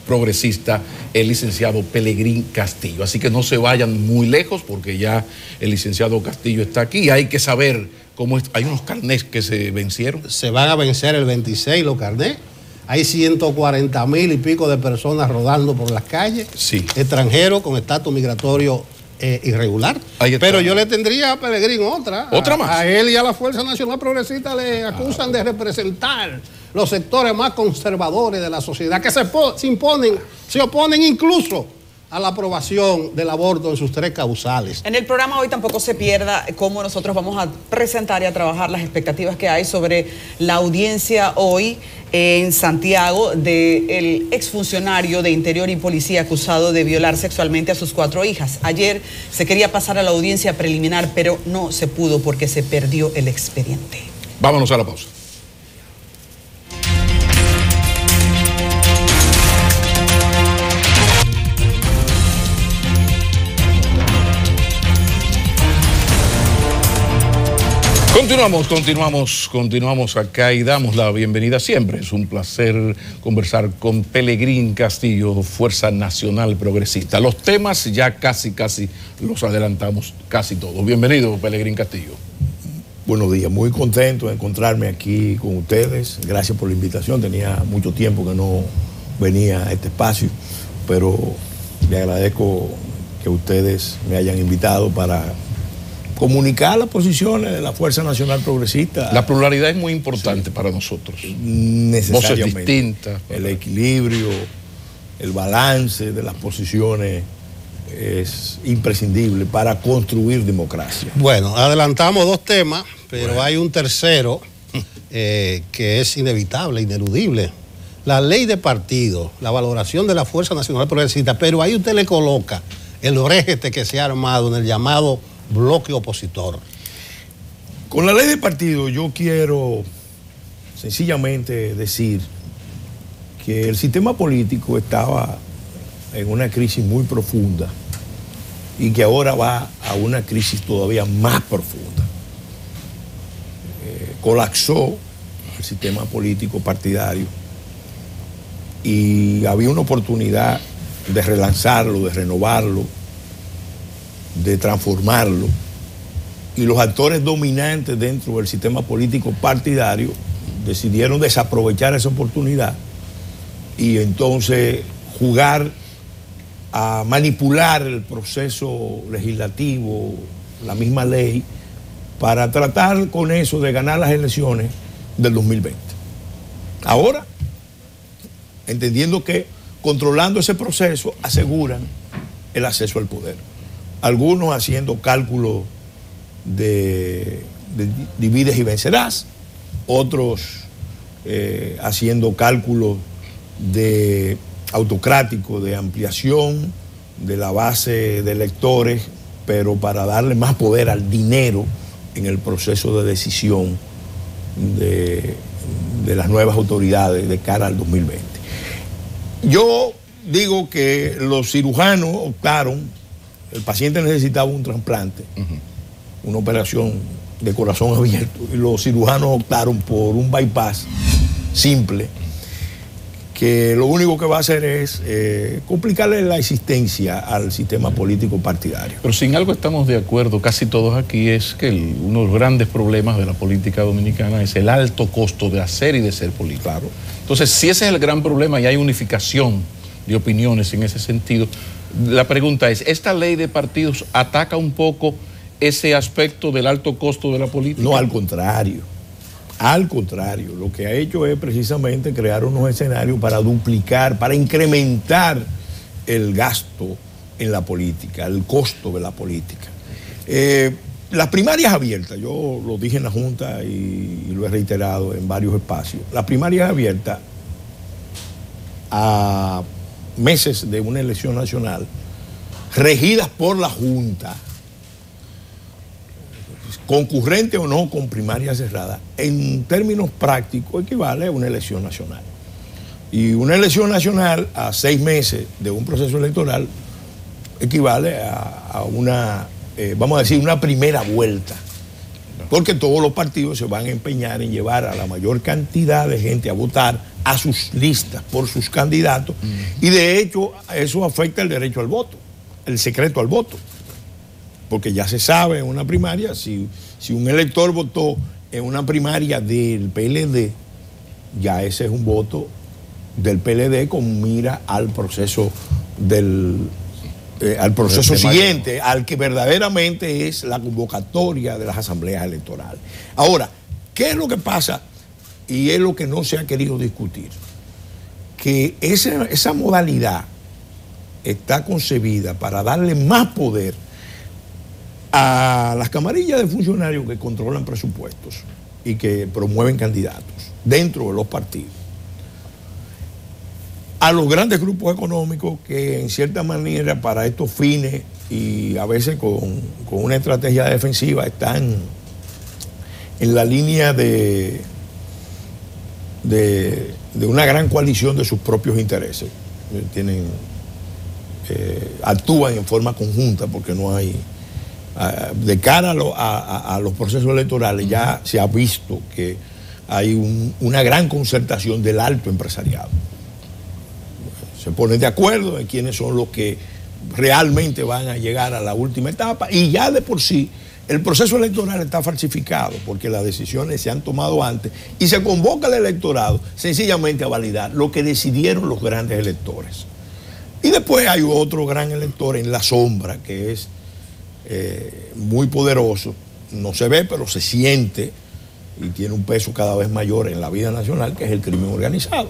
Progresista, el licenciado Pelegrín Castillo. Así que no se vayan muy lejos porque ya el licenciado Castillo está aquí. Hay que saber cómo es. Hay unos carnés que se vencieron.
Se van a vencer el 26 los carnés. Hay 140,000 y pico de personas rodando por las calles, sí, extranjeros con estatus migratorio irregular. Pero yo le tendría a Pelegrín otra más. A él y a la Fuerza Nacional Progresista le acusan de representar los sectores más conservadores de la sociedad, que se oponen incluso a la aprobación del aborto en sus 3 causales.
En el programa hoy tampoco se pierda cómo nosotros vamos a presentar y a trabajar las expectativas que hay sobre la audiencia hoy en Santiago del exfuncionario de Interior y Policía acusado de violar sexualmente a sus 4 hijas. Ayer se quería pasar a la audiencia preliminar, pero no se pudo porque se perdió el expediente.
Vámonos a la pausa. Continuamos acá y damos la bienvenida siempre. Es un placer conversar con Pelegrín Castillo, Fuerza Nacional Progresista. Los temas ya casi los adelantamos casi todos. Bienvenido, Pelegrín Castillo.
Buenos días, muy contento de encontrarme aquí con ustedes. Gracias por la invitación. Tenía mucho tiempo que no venía a este espacio, pero le agradezco que ustedes me hayan invitado para comunicar las posiciones de la Fuerza Nacional Progresista.
La pluralidad es muy importante, sí, para nosotros.
Necesariamente.
Voces distintas.
El equilibrio, el balance de las posiciones es imprescindible para construir democracia.
Bueno, adelantamos 2 temas, pero hay un tercero que es inevitable, ineludible. La ley de partidos, la valoración de la Fuerza Nacional Progresista, pero ahí usted le coloca el orejete que se ha armado en el llamado bloque opositor?
Con la ley de partido yo quiero sencillamente decir que el sistema político estaba en una crisis muy profunda y que ahora va a una crisis todavía más profunda. Colapsó el sistema político partidario y había una oportunidad de relanzarlo, de renovarlo, de transformarlo, y los actores dominantes dentro del sistema político partidario decidieron desaprovechar esa oportunidad y entonces jugar a manipular el proceso legislativo, la misma ley, para tratar con eso de ganar las elecciones del 2020. Ahora, entendiendo que controlando ese proceso aseguran el acceso al poder. Algunos haciendo cálculos de divides y vencerás, otros haciendo cálculos de autocrático, de ampliación de la base de electores, pero para darle más poder al dinero en el proceso de decisión de las nuevas autoridades de cara al 2020. Yo digo que los cirujanos optaron, el paciente necesitaba un trasplante, una operación de corazón abierto, y los cirujanos optaron por un bypass simple, que lo único que va a hacer es complicarle la existencia al sistema político partidario.
Pero sin algo estamos de acuerdo, casi todos aquí, es que uno de los grandes problemas de la política dominicana es el alto costo de hacer y de ser político.
Claro.
Entonces, si ese es el gran problema y hay unificación de opiniones en ese sentido, la pregunta es, ¿esta ley de partidos ataca un poco ese aspecto del alto costo de la política?
No, al contrario. Al contrario, lo que ha hecho es precisamente crear unos escenarios para duplicar, para incrementar el gasto en la política, el costo de la política. Las primarias abiertas, yo lo dije en la Junta y lo he reiterado en varios espacios, las primarias abiertas a meses de una elección nacional, regidas por la Junta, concurrente o no con primaria cerrada, en términos prácticos equivale a una elección nacional. Y una elección nacional a 6 meses de un proceso electoral equivale a una, vamos a decir, una primera vuelta. Porque todos los partidos se van a empeñar en llevar a la mayor cantidad de gente a votar a sus listas por sus candidatos. Y de hecho eso afecta el derecho al voto, el secreto al voto. Porque ya se sabe en una primaria, si un elector votó en una primaria del PLD, ya ese es un voto del PLD con mira al proceso siguiente, al que verdaderamente es la convocatoria de las asambleas electorales. Ahora, ¿qué es lo que pasa? Y es lo que no se ha querido discutir. Que esa modalidad está concebida para darle más poder a las camarillas de funcionarios que controlan presupuestos y que promueven candidatos dentro de los partidos, a los grandes grupos económicos que en cierta manera para estos fines y a veces con una estrategia defensiva están en la línea de una gran coalición de sus propios intereses. Actúan en forma conjunta porque no hay... de cara a los procesos electorales ya se ha visto que hay una gran concertación del alto empresariado. Se ponen de acuerdo en quiénes son los que realmente van a llegar a la última etapa y ya de por sí el proceso electoral está falsificado porque las decisiones se han tomado antes y se convoca al electorado sencillamente a validar lo que decidieron los grandes electores. Y después hay otro gran elector en la sombra que es muy poderoso, no se ve pero se siente y tiene un peso cada vez mayor en la vida nacional, que es el crimen organizado,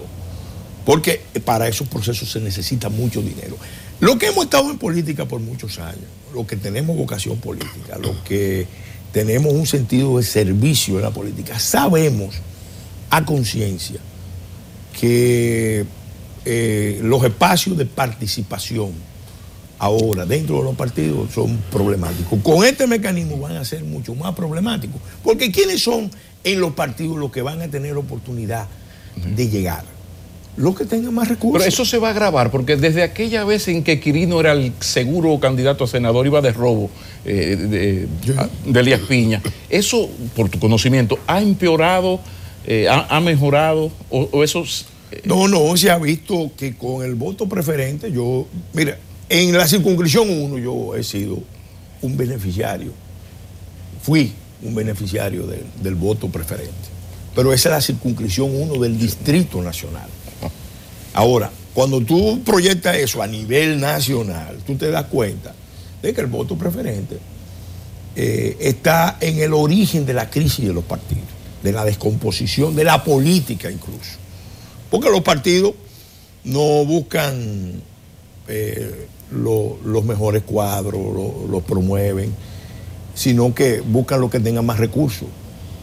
porque para esos procesos se necesita mucho dinero. Lo que hemos estado en política por muchos años, lo que tenemos vocación política, lo que tenemos un sentido de servicio en la política, sabemos a conciencia que los espacios de participación ahora dentro de los partidos son problemáticos. Con este mecanismo van a ser mucho más problemáticos, porque ¿quiénes son en los partidos los que van a tener oportunidad de llegar? Los que tengan más recursos.
Pero eso se va a agravar, porque desde aquella vez en que Quirino era el seguro candidato a senador, iba de robo de Elías Piña, eso, por tu conocimiento, ¿ha empeorado, ha mejorado, o eso?
No, se ha visto que con el voto preferente, mira, en la circunscripción 1 yo he sido un beneficiario, fui un beneficiario del voto preferente, pero esa es la circunscripción 1 del Distrito Nacional. Ahora, cuando tú proyectas eso a nivel nacional, tú te das cuenta de que el voto preferente está en el origen de la crisis de los partidos, de la descomposición de la política incluso. Porque los partidos no buscan los mejores cuadros, los promueven, sino que buscan los que tengan más recursos,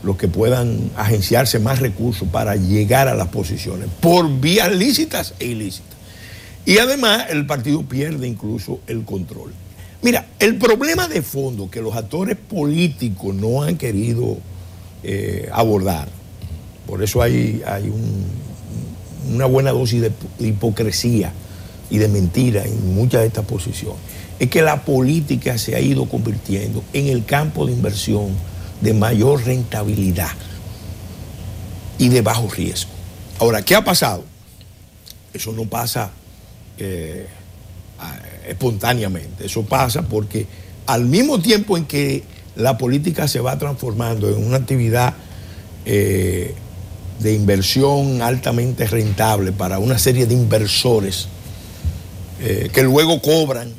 los que puedan agenciarse más recursos para llegar a las posiciones, por vías lícitas e ilícitas. Y además el partido pierde incluso el control. Mira, el problema de fondo que los actores políticos no han querido abordar, por eso hay una buena dosis de hipocresía y de mentira en muchas de estas posiciones, es que la política se ha ido convirtiendo en el campo de inversión de mayor rentabilidad y de bajo riesgo. Ahora, ¿qué ha pasado? Eso no pasa espontáneamente, eso pasa porque al mismo tiempo en que la política se va transformando en una actividad de inversión altamente rentable para una serie de inversores que luego cobran,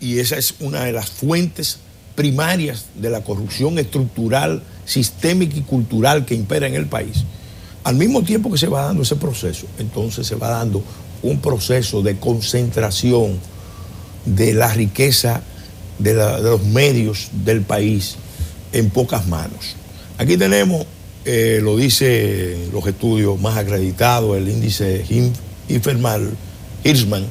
y esa es una de las fuentes primarias de la corrupción estructural, sistémica y cultural que impera en el país. Al mismo tiempo que se va dando ese proceso, entonces se va dando un proceso de concentración de la riqueza de los medios del país en pocas manos. Aquí tenemos, lo dicen los estudios más acreditados, el índice Hirschman,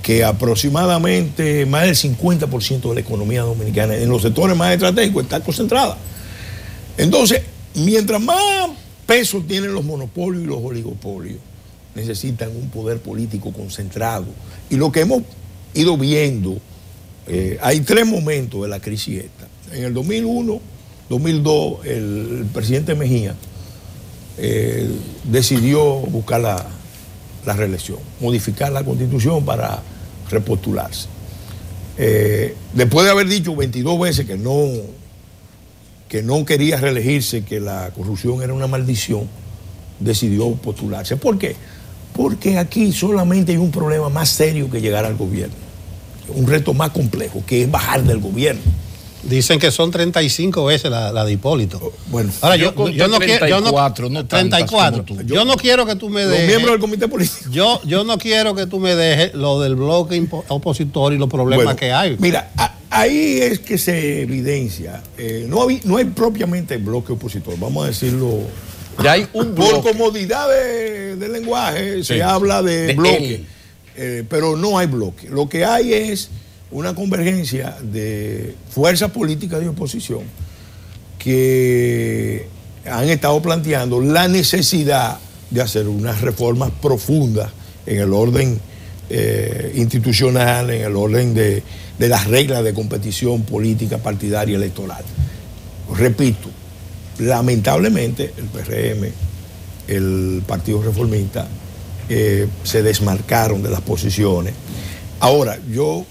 que aproximadamente más del 50% de la economía dominicana en los sectores más estratégicos está concentrada. Entonces, mientras más peso tienen los monopolios y los oligopolios, necesitan un poder político concentrado. Y lo que hemos ido viendo, hay tres momentos de la crisis esta. En el 2001, 2002, el presidente Mejía decidió buscar la reelección, modificar la Constitución para repostularse. Después de haber dicho 22 veces que no quería reelegirse, que la corrupción era una maldición, decidió postularse. ¿Por qué? Porque aquí solamente hay un problema más serio que llegar al gobierno, un reto más complejo, que es bajar del gobierno.
Dicen que son 35 veces la de Hipólito.
Bueno,
ahora yo no quiero.
34.
Yo no quiero que tú me dejes.
Los miembros del comité político.
Yo no quiero que tú me dejes lo del bloque opositor y los problemas que hay.
Mira, ahí es que se evidencia. No hay propiamente bloque opositor, vamos a decirlo.
Ya hay un bloque.
Por comodidad de lenguaje se habla de bloque, pero no hay bloque. Lo que hay es una convergencia de fuerzas políticas de oposición que han estado planteando la necesidad de hacer unas reformas profundas en el orden institucional, en el orden de las reglas de competición política, partidaria, electoral. Repito, lamentablemente el PRM, el Partido Reformista, se desmarcaron de las posiciones. Ahora, yo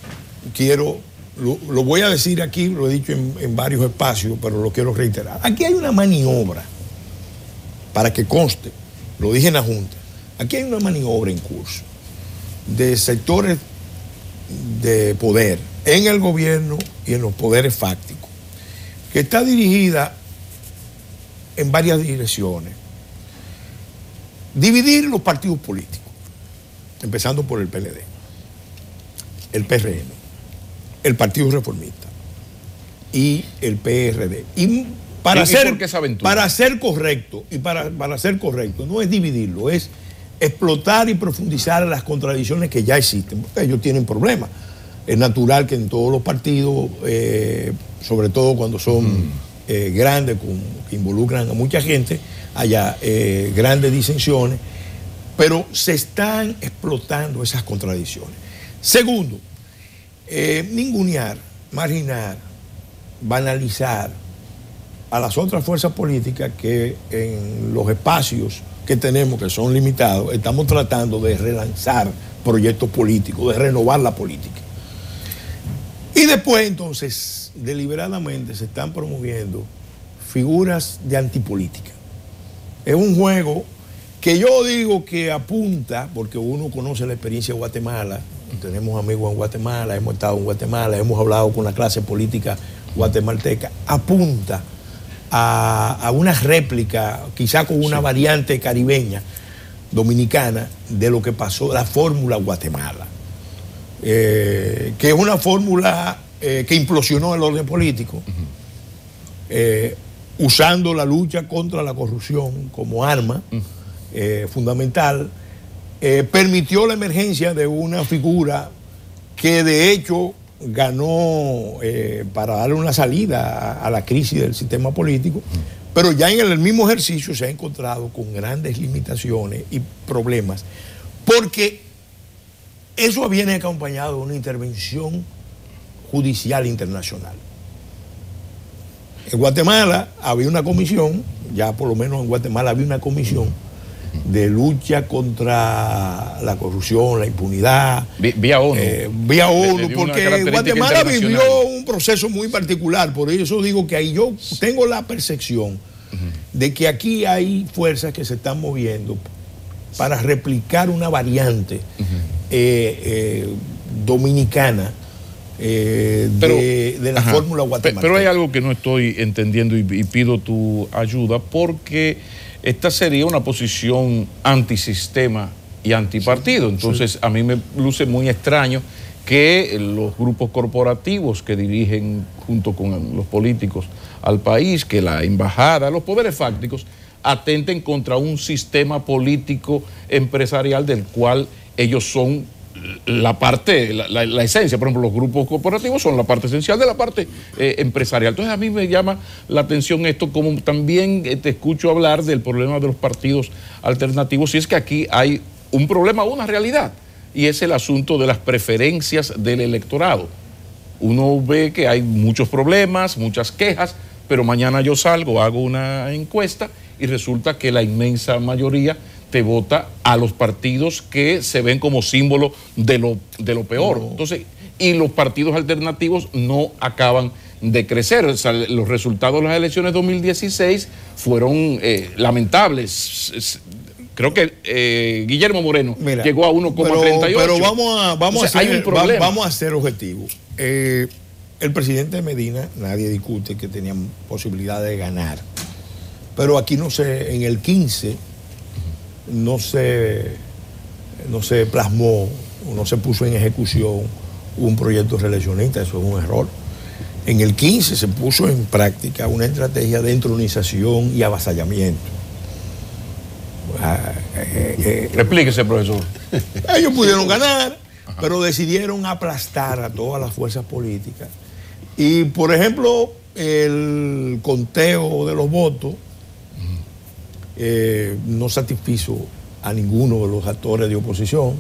quiero, lo voy a decir aquí, lo he dicho en varios espacios, pero lo quiero reiterar. Aquí hay una maniobra, para que conste, lo dije en la Junta, aquí hay una maniobra en curso de sectores de poder en el gobierno y en los poderes fácticos, que está dirigida en varias direcciones. Dividir los partidos políticos, empezando por el PLD, el PRM, el Partido Reformista y el PRD. Y para ser correcto, no es dividirlo, es explotar y profundizar las contradicciones que ya existen, porque ellos tienen problemas. Es natural que en todos los partidos, sobre todo cuando son grandes, que involucran a mucha gente, haya grandes disensiones, pero se están explotando esas contradicciones. Segundo, ningunear, marginar, banalizar a las otras fuerzas políticas que en los espacios que tenemos, que son limitados, estamos tratando de relanzar proyectos políticos, de renovar la política. Y después, entonces, deliberadamente se están promoviendo figuras de antipolítica. Es un juego que yo digo que apunta, porque uno conoce la experiencia de Guatemala, tenemos amigos en Guatemala, hemos estado en Guatemala, hemos hablado con la clase política guatemalteca, apunta a una réplica, quizá con una variante caribeña, dominicana, de lo que pasó, la fórmula Guatemala, que es una fórmula que implosionó el orden político, usando la lucha contra la corrupción como arma fundamental, permitió la emergencia de una figura que de hecho ganó para darle una salida a la crisis del sistema político, pero ya en el mismo ejercicio se ha encontrado con grandes limitaciones y problemas, porque eso viene acompañado de una intervención judicial internacional. En Guatemala había una comisión, ya por lo menos en Guatemala había una comisión de lucha contra la corrupción, la impunidad.
Vía ONU.
Vía ONU, porque Guatemala vivió un proceso muy particular. Por eso digo que ahí yo tengo la percepción de que aquí hay fuerzas que se están moviendo para replicar una variante dominicana de la fórmula guatemalteca.
Pero hay algo que no estoy entendiendo y pido tu ayuda, porque esta sería una posición antisistema y antipartido. Entonces, a mí me luce muy extraño que los grupos corporativos que dirigen junto con los políticos al país, que la embajada, los poderes fácticos, atenten contra un sistema político empresarial del cual ellos son la parte, la esencia. Por ejemplo, los grupos corporativos son la parte esencial de la parte empresarial. Entonces a mí me llama la atención esto, como también te escucho hablar del problema de los partidos alternativos, y es que aquí hay un problema, una realidad, y es el asunto de las preferencias del electorado. Uno ve que hay muchos problemas, muchas quejas, pero mañana yo salgo, hago una encuesta y resulta que la inmensa mayoría te vota a los partidos que se ven como símbolo de lo peor. Entonces, y los partidos alternativos no acaban de crecer. O sea, los resultados de las elecciones 2016 fueron lamentables. Creo que Guillermo Moreno llegó a 1,38.
Pero vamos a ser objetivos. El presidente Medina, nadie discute que tenía posibilidad de ganar. Pero aquí no sé, en el 15 no se plasmó, no se puso en ejecución un proyecto reeleccionista, eso es un error. En el 15 se puso en práctica una estrategia de entronización y avasallamiento.
Explíquese, profesor.
Ellos pudieron ganar, pero decidieron aplastar a todas las fuerzas políticas. Y, por ejemplo, el conteo de los votos no satisfizo a ninguno de los actores de oposición.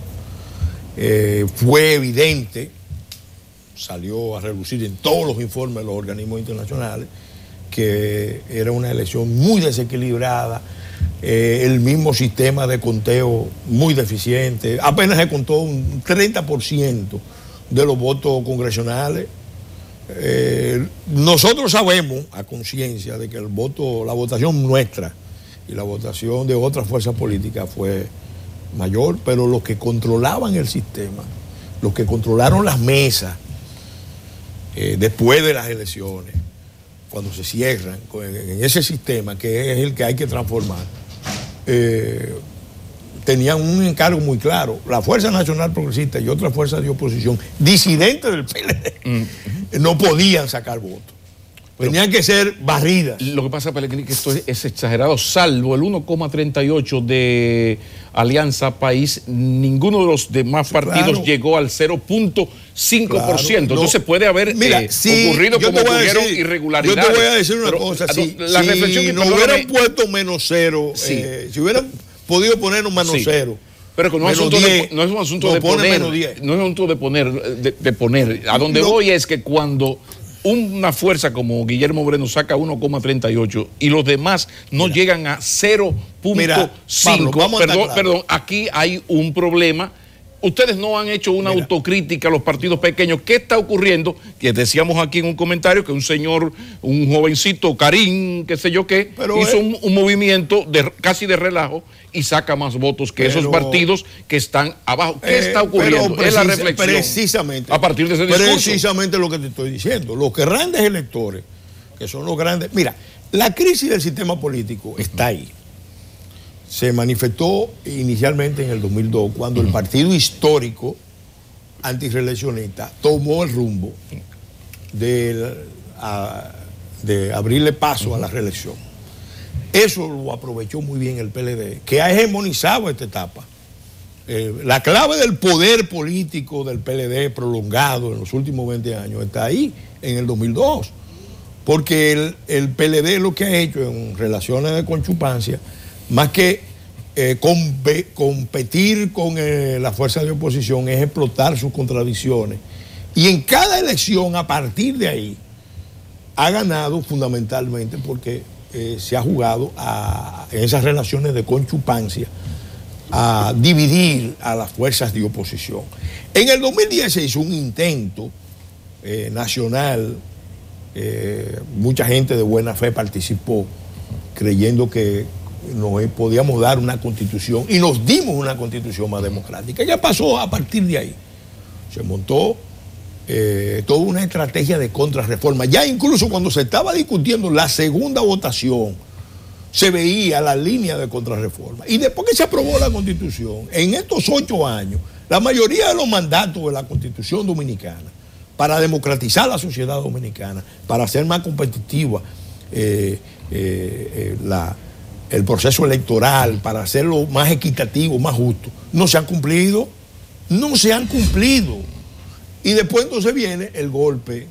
Fue evidente, salió a relucir en todos los informes de los organismos internacionales, que era una elección muy desequilibrada, el mismo sistema de conteo muy deficiente. Apenas se contó un 30% de los votos congresionales. Nosotros sabemos a conciencia de que la votación nuestra y la votación de otras fuerzas políticas fue mayor, pero los que controlaban el sistema, los que controlaron las mesas después de las elecciones, cuando se cierran en ese sistema que es el que hay que transformar, tenían un encargo muy claro. La Fuerza Nacional Progresista y otras fuerzas de oposición disidentes del PLD no podían sacar votos. Tenían que ser barridas.
Lo que pasa, Pellegrini, que esto es exagerado. Salvo el 1,38 de Alianza País, ninguno de los demás partidos llegó al 0.5%. Claro, entonces puede haber ocurrido como ocurrieron irregularidades.
Yo te voy a decir una cosa. Si no hubieran puesto menos cero, si hubieran podido poner un menos cero.
Pero que no es un asunto de poner. A donde voy es que cuando una fuerza como Guillermo Moreno saca 1,38 y los demás no llegan a 0.5. Perdón, aquí hay un problema. Ustedes no han hecho una autocrítica a los partidos pequeños. ¿Qué está ocurriendo? Que decíamos aquí en un comentario que un señor, un jovencito, Karim, qué sé yo qué, hizo un movimiento casi de relajo y saca más votos que esos partidos que están abajo. ¿Qué está ocurriendo? Es la reflexión.
Precisamente.
A partir de ese discurso.
Precisamente lo que te estoy diciendo. Los grandes electores, que son los grandes... Mira, la crisis del sistema político está ahí. Se manifestó inicialmente en el 2002, cuando el partido histórico antirreeleccionista tomó el rumbo de abrirle paso a la reelección. Eso lo aprovechó muy bien el PLD, que ha hegemonizado esta etapa. La clave del poder político del PLD prolongado en los últimos 20 años está ahí, en el 2002. Porque el PLD lo que ha hecho en relaciones de conchupancia, más que competir con la fuerza de oposición, es explotar sus contradicciones. Y en cada elección, a partir de ahí, ha ganado fundamentalmente porque se ha jugado en esas relaciones de conchupancia a dividir a las fuerzas de oposición. En el 2010 se hizo un intento nacional, mucha gente de buena fe participó, creyendo que nos podíamos dar una constitución, y nos dimos una constitución más democrática. ¿Qué pasó a partir de ahí? Se montó toda una estrategia de contrarreforma. Ya incluso cuando se estaba discutiendo la segunda votación, se veía la línea de contrarreforma. Y después que se aprobó la constitución, en estos 8 años, la mayoría de los mandatos de la constitución dominicana, para democratizar la sociedad dominicana, para hacer más competitiva el proceso electoral, para hacerlo más equitativo, más justo, no se han cumplido. No se han cumplido. Y después entonces viene el golpe,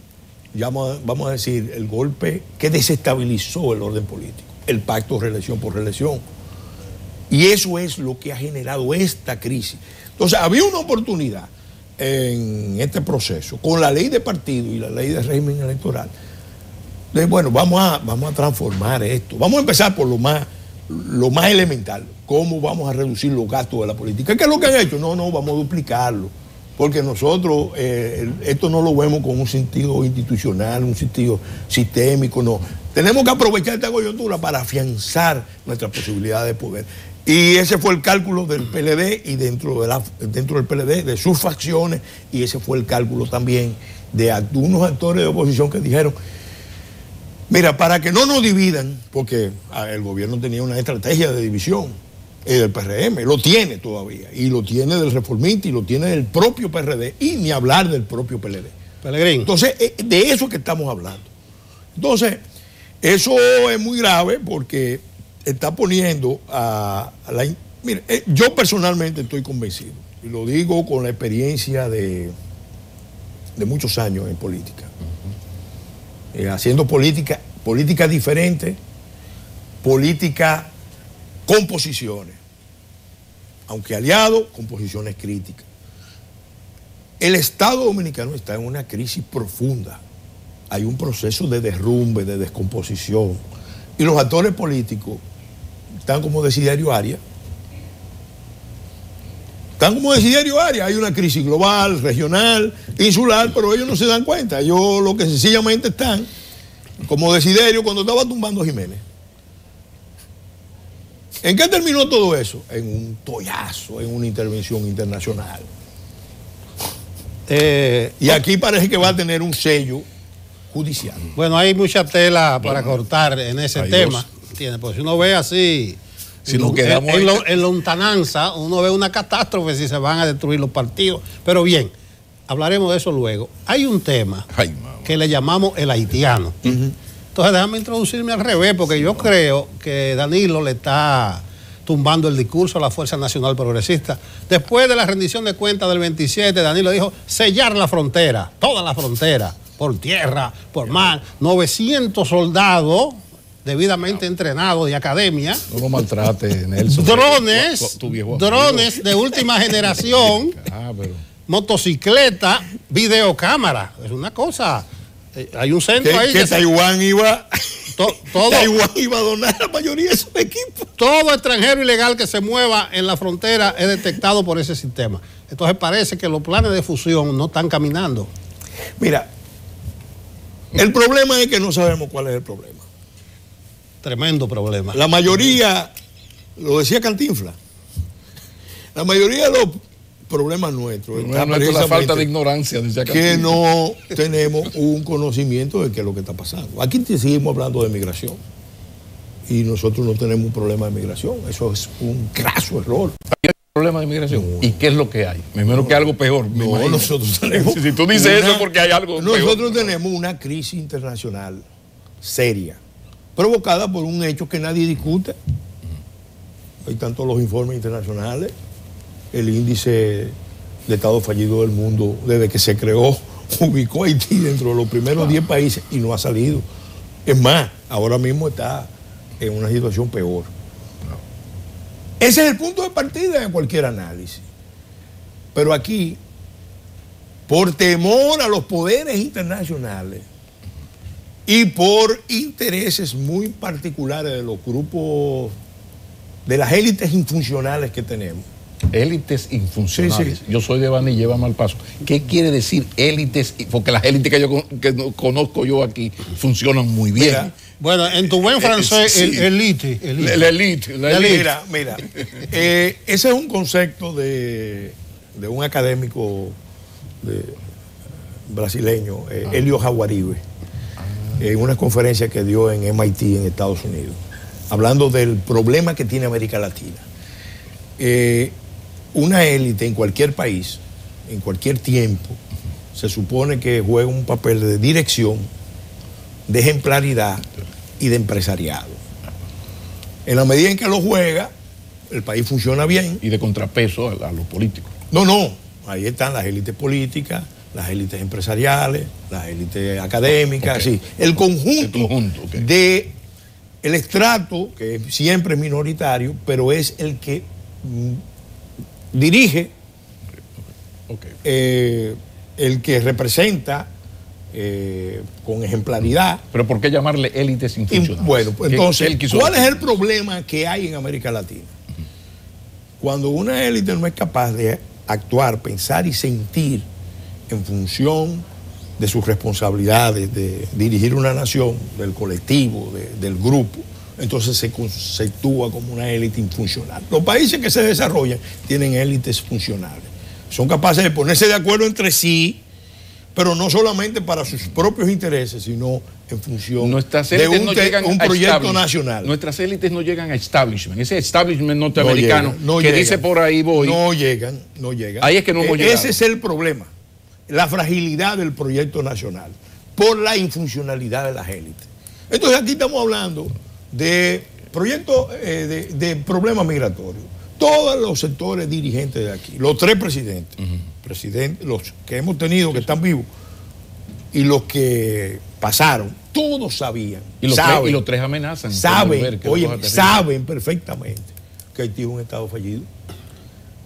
vamos a decir, el golpe que desestabilizó el orden político, el pacto reelección por reelección. Y eso es lo que ha generado esta crisis. Entonces había una oportunidad en este proceso, con la ley de partido y la ley de régimen electoral, de, bueno, vamos a transformar esto. Vamos a empezar por lo más elemental. ¿Cómo vamos a reducir los gastos de la política? ¿Qué es lo que han hecho? No, vamos a duplicarlo. Porque nosotros esto no lo vemos con un sentido institucional, un sentido sistémico, no. Tenemos que aprovechar esta coyuntura para afianzar nuestra posibilidad de poder. Y ese fue el cálculo del PLD y dentro del PLD, de sus facciones, y ese fue el cálculo también de algunos actores de oposición que dijeron, mira, para que no nos dividan, porque el gobierno tenía una estrategia de división, del PRM, lo tiene todavía, y lo tiene del Reformista, y lo tiene del propio PRD, y ni hablar del propio PLD.
Pellegrini.
Entonces, de eso que estamos hablando. Entonces, eso es muy grave porque está poniendo mire, yo personalmente estoy convencido, y lo digo con la experiencia de muchos años en política, haciendo política diferente, política con posiciones, aunque aliado, con posiciones críticas. El Estado dominicano está en una crisis profunda. Hay un proceso de derrumbe, de descomposición. Y los actores políticos están como Desiderio Arias. Hay una crisis global, regional, insular, pero ellos no se dan cuenta. Ellos lo que sencillamente están como Desiderio cuando estaba tumbando a Jiménez. ¿En qué terminó todo eso? En un tollazo, en una intervención internacional. Y aquí parece que va a tener un sello judicial.
Bueno, hay mucha tela para cortar en ese tema. ¿Entiendes? Pues si uno ve así,
si nos quedamos
en lontananza, uno ve una catástrofe si se van a destruir los partidos. Pero bien, hablaremos de eso luego. Hay un tema que le llamamos el haitiano. Entonces déjame introducirme al revés, porque yo creo que Danilo le está tumbando el discurso a la Fuerza Nacional Progresista. Después de la rendición de cuentas del 27, Danilo dijo sellar la frontera, toda la frontera, por tierra, por mar, 900 soldados debidamente entrenados de academia.
No lo maltrate, Nelson.
Drones de última generación, motocicleta, videocámara. Es una cosa. Hay un centro ahí.
Que Taiwán iba... Taiwán iba a donar la mayoría de sus equipos.
Todo extranjero ilegal que se mueva en la frontera es detectado por ese sistema. Entonces parece que los planes de fusión no están caminando.
Mira, el problema es que no sabemos cuál es el problema.
Tremendo problema.
La mayoría, lo decía Cantinflas, la mayoría de los problemas nuestros
está la falta de ignorancia, decía
que no tenemos un conocimiento de qué es lo que está pasando. Aquí seguimos hablando de migración y nosotros no tenemos un problema de migración. Eso es un craso error.
¿Hay problema de migración? No. ¿Y qué es lo que hay? Me imagino que algo peor.
No, nosotros tenemos...
Si tú dices eso es porque hay algo
peor. Nosotros tenemos una crisis internacional seria, provocada por un hecho que nadie discute. Hay tanto los informes internacionales, el índice de estado fallido del mundo, desde que se creó, ubicó a Haití dentro de los primeros 10 países y no ha salido. Es más, ahora mismo está en una situación peor. Ese es el punto de partida de cualquier análisis. Pero aquí, por temor a los poderes internacionales y por intereses muy particulares de los grupos, de las élites infuncionales que tenemos.
Élites infuncionales.
Sí.
Yo soy de Baní, llévame al paso. ¿Qué quiere decir élites? Porque las élites que conozco yo aquí funcionan muy bien.
Mira, bueno, en tu buen francés,
sí.
Elite.
La élite.
Mira, ese es un concepto de un académico brasileño, Helio Jaguaribe, en una conferencia que dio en MIT en Estados Unidos, hablando del problema que tiene América Latina. Una élite en cualquier país, en cualquier tiempo, se supone que juega un papel de dirección, de ejemplaridad y de empresariado. En la medida en que lo juega, el país funciona bien.
Y de contrapeso a los políticos.
No, ahí están las élites políticas, las élites empresariales, las élites académicas, sí. El conjunto
okay.
de el estrato, que siempre es minoritario, pero es el que dirige, el que representa con ejemplaridad.
¿Pero por qué llamarle élites infuncionales?
Bueno, pues entonces, ¿cuál es el problema que hay en América Latina? Cuando una élite no es capaz de actuar, pensar y sentir en función de sus responsabilidades, de dirigir una nación, del colectivo, del grupo, entonces se conceptúa como una élite infuncional. Los países que se desarrollan tienen élites funcionales. Son capaces de ponerse de acuerdo entre sí, pero no solamente para sus propios intereses, sino en función de un proyecto nacional.
Nuestras élites no llegan a establishment. Ese establishment norteamericano que dice por ahí voy.
No llegan.
Ahí es que no hemos llegado.
Ese es el problema. La fragilidad del proyecto nacional por la infuncionalidad de las élites. Entonces aquí estamos hablando de proyectos, de problemas migratorios. Todos los sectores dirigentes de aquí, los tres presidentes, los que hemos tenido, que están vivos, y los que pasaron, todos sabían.
Y los tres amenazan.
Saben perfectamente que Haití es un Estado fallido.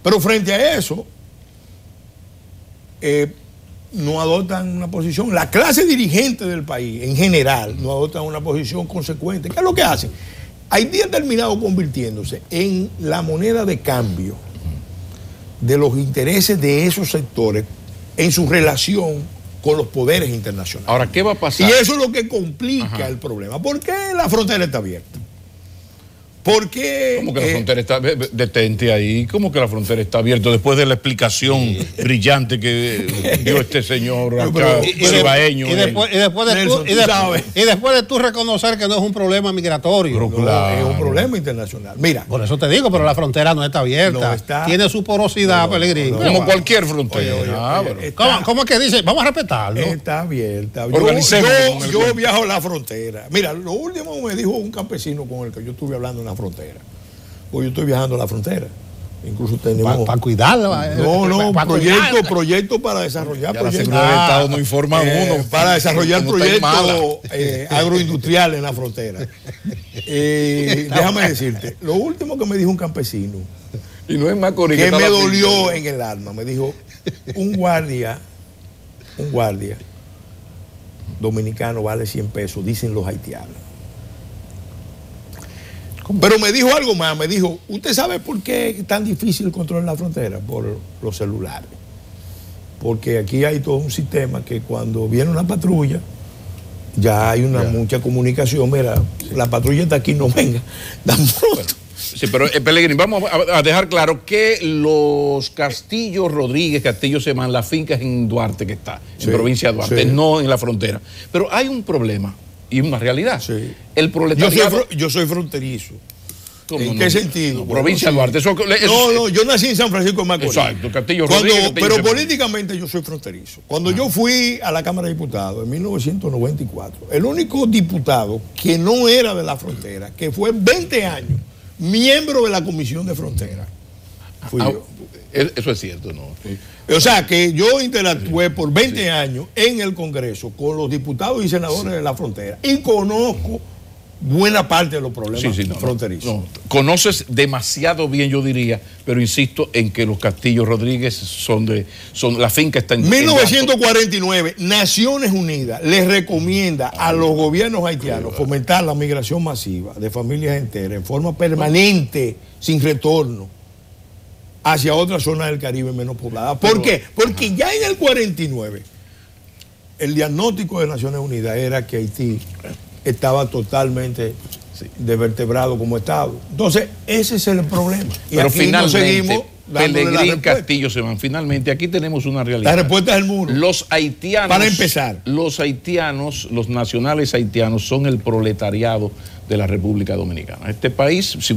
Pero frente a eso, no adoptan una posición. La clase dirigente del país, en general, no adoptan una posición consecuente. ¿Qué es lo que hacen? Haití ha terminado convirtiéndose en la moneda de cambio de los intereses de esos sectores en su relación con los poderes internacionales.
Ahora, ¿qué va a pasar?
Y eso es lo que complica el problema. ¿Por qué la frontera está abierta? ¿Por qué?
¿Cómo que la frontera está? Detente ahí. ¿Cómo que la frontera está abierta después de la explicación brillante que dio este señor acá, cibaeño?
Y después de tú reconocer que no es un problema migratorio.
No, claro, es un problema internacional. Mira.
Por eso te digo, pero la frontera no está abierta. No tiene su porosidad, Pellegrini.
Como cualquier frontera.
¿Cómo es que dice? Vamos a respetarlo.
Está abierta. Yo viajo a la frontera. Mira, lo último me dijo un campesino con el que yo estuve hablando en la frontera. Pues yo estoy viajando a la frontera. Incluso tenemos...
Para cuidarla.
Proyecto para desarrollar
proyectos. La seguridad del Estado no informa uno.
Para desarrollar proyectos agroindustriales en la frontera. Déjame decirte, lo último que me dijo un campesino,
y no es Macorís,
que me dolió en el alma, me dijo, un guardia dominicano vale 100 pesos, dicen los haitianos. Pero me dijo algo más, me dijo, ¿usted sabe por qué es tan difícil controlar la frontera? Por los celulares. Porque aquí hay todo un sistema que cuando viene una patrulla, ya hay mucha comunicación. Mira, la patrulla está aquí, no venga.
Sí, pero Pellegrini, vamos a dejar claro que los Castillo Rodríguez, Castillo Semán, la finca es en Duarte, que está, en provincia de Duarte, no en la frontera. Pero hay un problema. Y una realidad. Sí. El proletariado...
Yo soy fronterizo. ¿En qué sentido?
Provincia de Duarte.
Yo nací en San Francisco de Macorís.
Exacto, Castillo Rodríguez.
Pero políticamente yo soy fronterizo. Cuando yo fui a la Cámara de Diputados en 1994, el único diputado que no era de la frontera, que fue 20 años, miembro de la Comisión de Frontera, fui yo.
Eso es cierto, ¿no? Sí.
O sea, que yo interactué por 20 años en el Congreso con los diputados y senadores de la frontera y conozco buena parte de los problemas fronterizos.
Conoces demasiado bien, yo diría, pero insisto en que los Castillo Rodríguez la finca está en
1949, Naciones Unidas les recomienda a los gobiernos haitianos fomentar la migración masiva de familias enteras en forma permanente, sin retorno, hacia otras zonas del Caribe menos pobladas. ¿Por qué? Porque ya en el 49 el diagnóstico de Naciones Unidas era que Haití estaba totalmente desvertebrado como Estado. Entonces, ese es el problema.
Y pero aquí finalmente, seguimos Pellegrini, Castillo Semán, finalmente aquí tenemos una realidad.
La respuesta es el muro.
Los haitianos,
para empezar,
los haitianos, los nacionales haitianos son el proletariado de la República Dominicana. Este país, si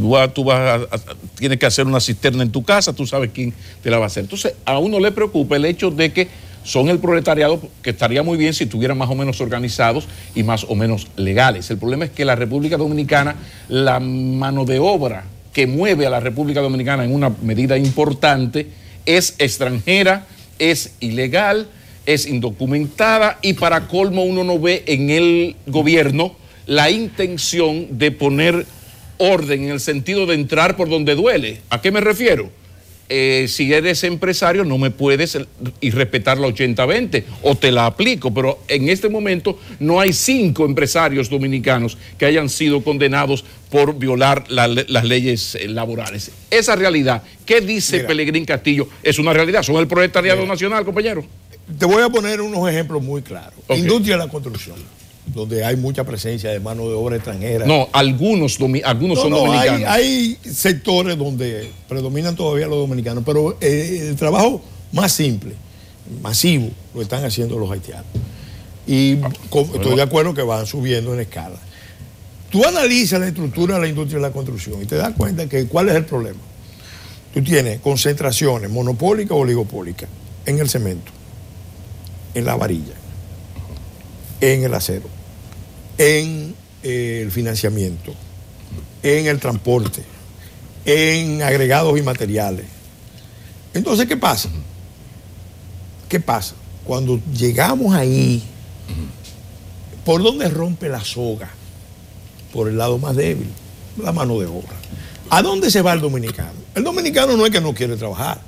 tienes que hacer una cisterna en tu casa, tú sabes quién te la va a hacer. Entonces, a uno le preocupa el hecho de que son el proletariado, que estaría muy bien si estuvieran más o menos organizados y más o menos legales. El problema es que la República Dominicana, la mano de obra que mueve a la República Dominicana en una medida importante es extranjera, es ilegal, es indocumentada y para colmo uno no ve en el gobierno la intención de poner orden en el sentido de entrar por donde duele. ¿A qué me refiero? Si eres empresario no me puedes y respetar la 80-20 o te la aplico, pero en este momento no hay 5 empresarios dominicanos que hayan sido condenados por violar las leyes laborales. Esa realidad, ¿qué dice Pellegrini Castillo? Es una realidad, son el proletariado nacional, compañero.
Te voy a poner unos ejemplos muy claros. Industria de la construcción, donde hay mucha presencia de mano de obra extranjera.
No, algunos son dominicanos.
Hay sectores donde predominan todavía los dominicanos, pero el trabajo más simple, masivo, lo están haciendo los haitianos. Y estoy de acuerdo que van subiendo en escala. Tú analizas la estructura de la industria de la construcción y te das cuenta que ¿cuál es el problema? Tú tienes concentraciones monopólicas o oligopólicas en el cemento, en la varilla, en el acero, en el financiamiento, en el transporte, en agregados y materiales. Entonces, ¿qué pasa? ¿Qué pasa? Cuando llegamos ahí, ¿por dónde rompe la soga? Por el lado más débil, la mano de obra. ¿A dónde se va el dominicano? El dominicano no es que no quiere trabajar.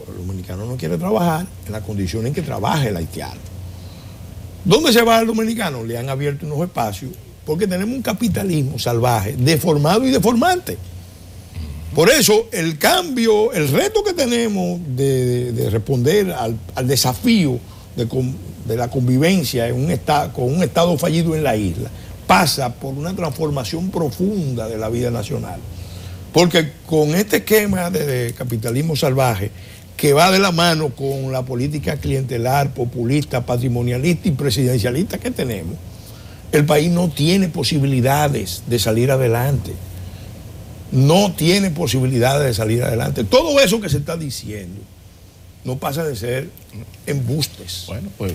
El dominicano no quiere trabajar en la condición en que trabaja el haitiano. ¿Dónde se va el dominicano? Le han abierto unos espacios porque tenemos un capitalismo salvaje, deformado y deformante. Por eso el cambio, el reto que tenemos de responder al desafío de la convivencia con un Estado fallido en la isla, pasa por una transformación profunda de la vida nacional. Porque con este esquema de capitalismo salvaje, que va de la mano con la política clientelar, populista, patrimonialista y presidencialista que tenemos, el país no tiene posibilidades de salir adelante. No tiene posibilidades de salir adelante. Todo eso que se está diciendo no pasa de ser embustes,
bueno, pues,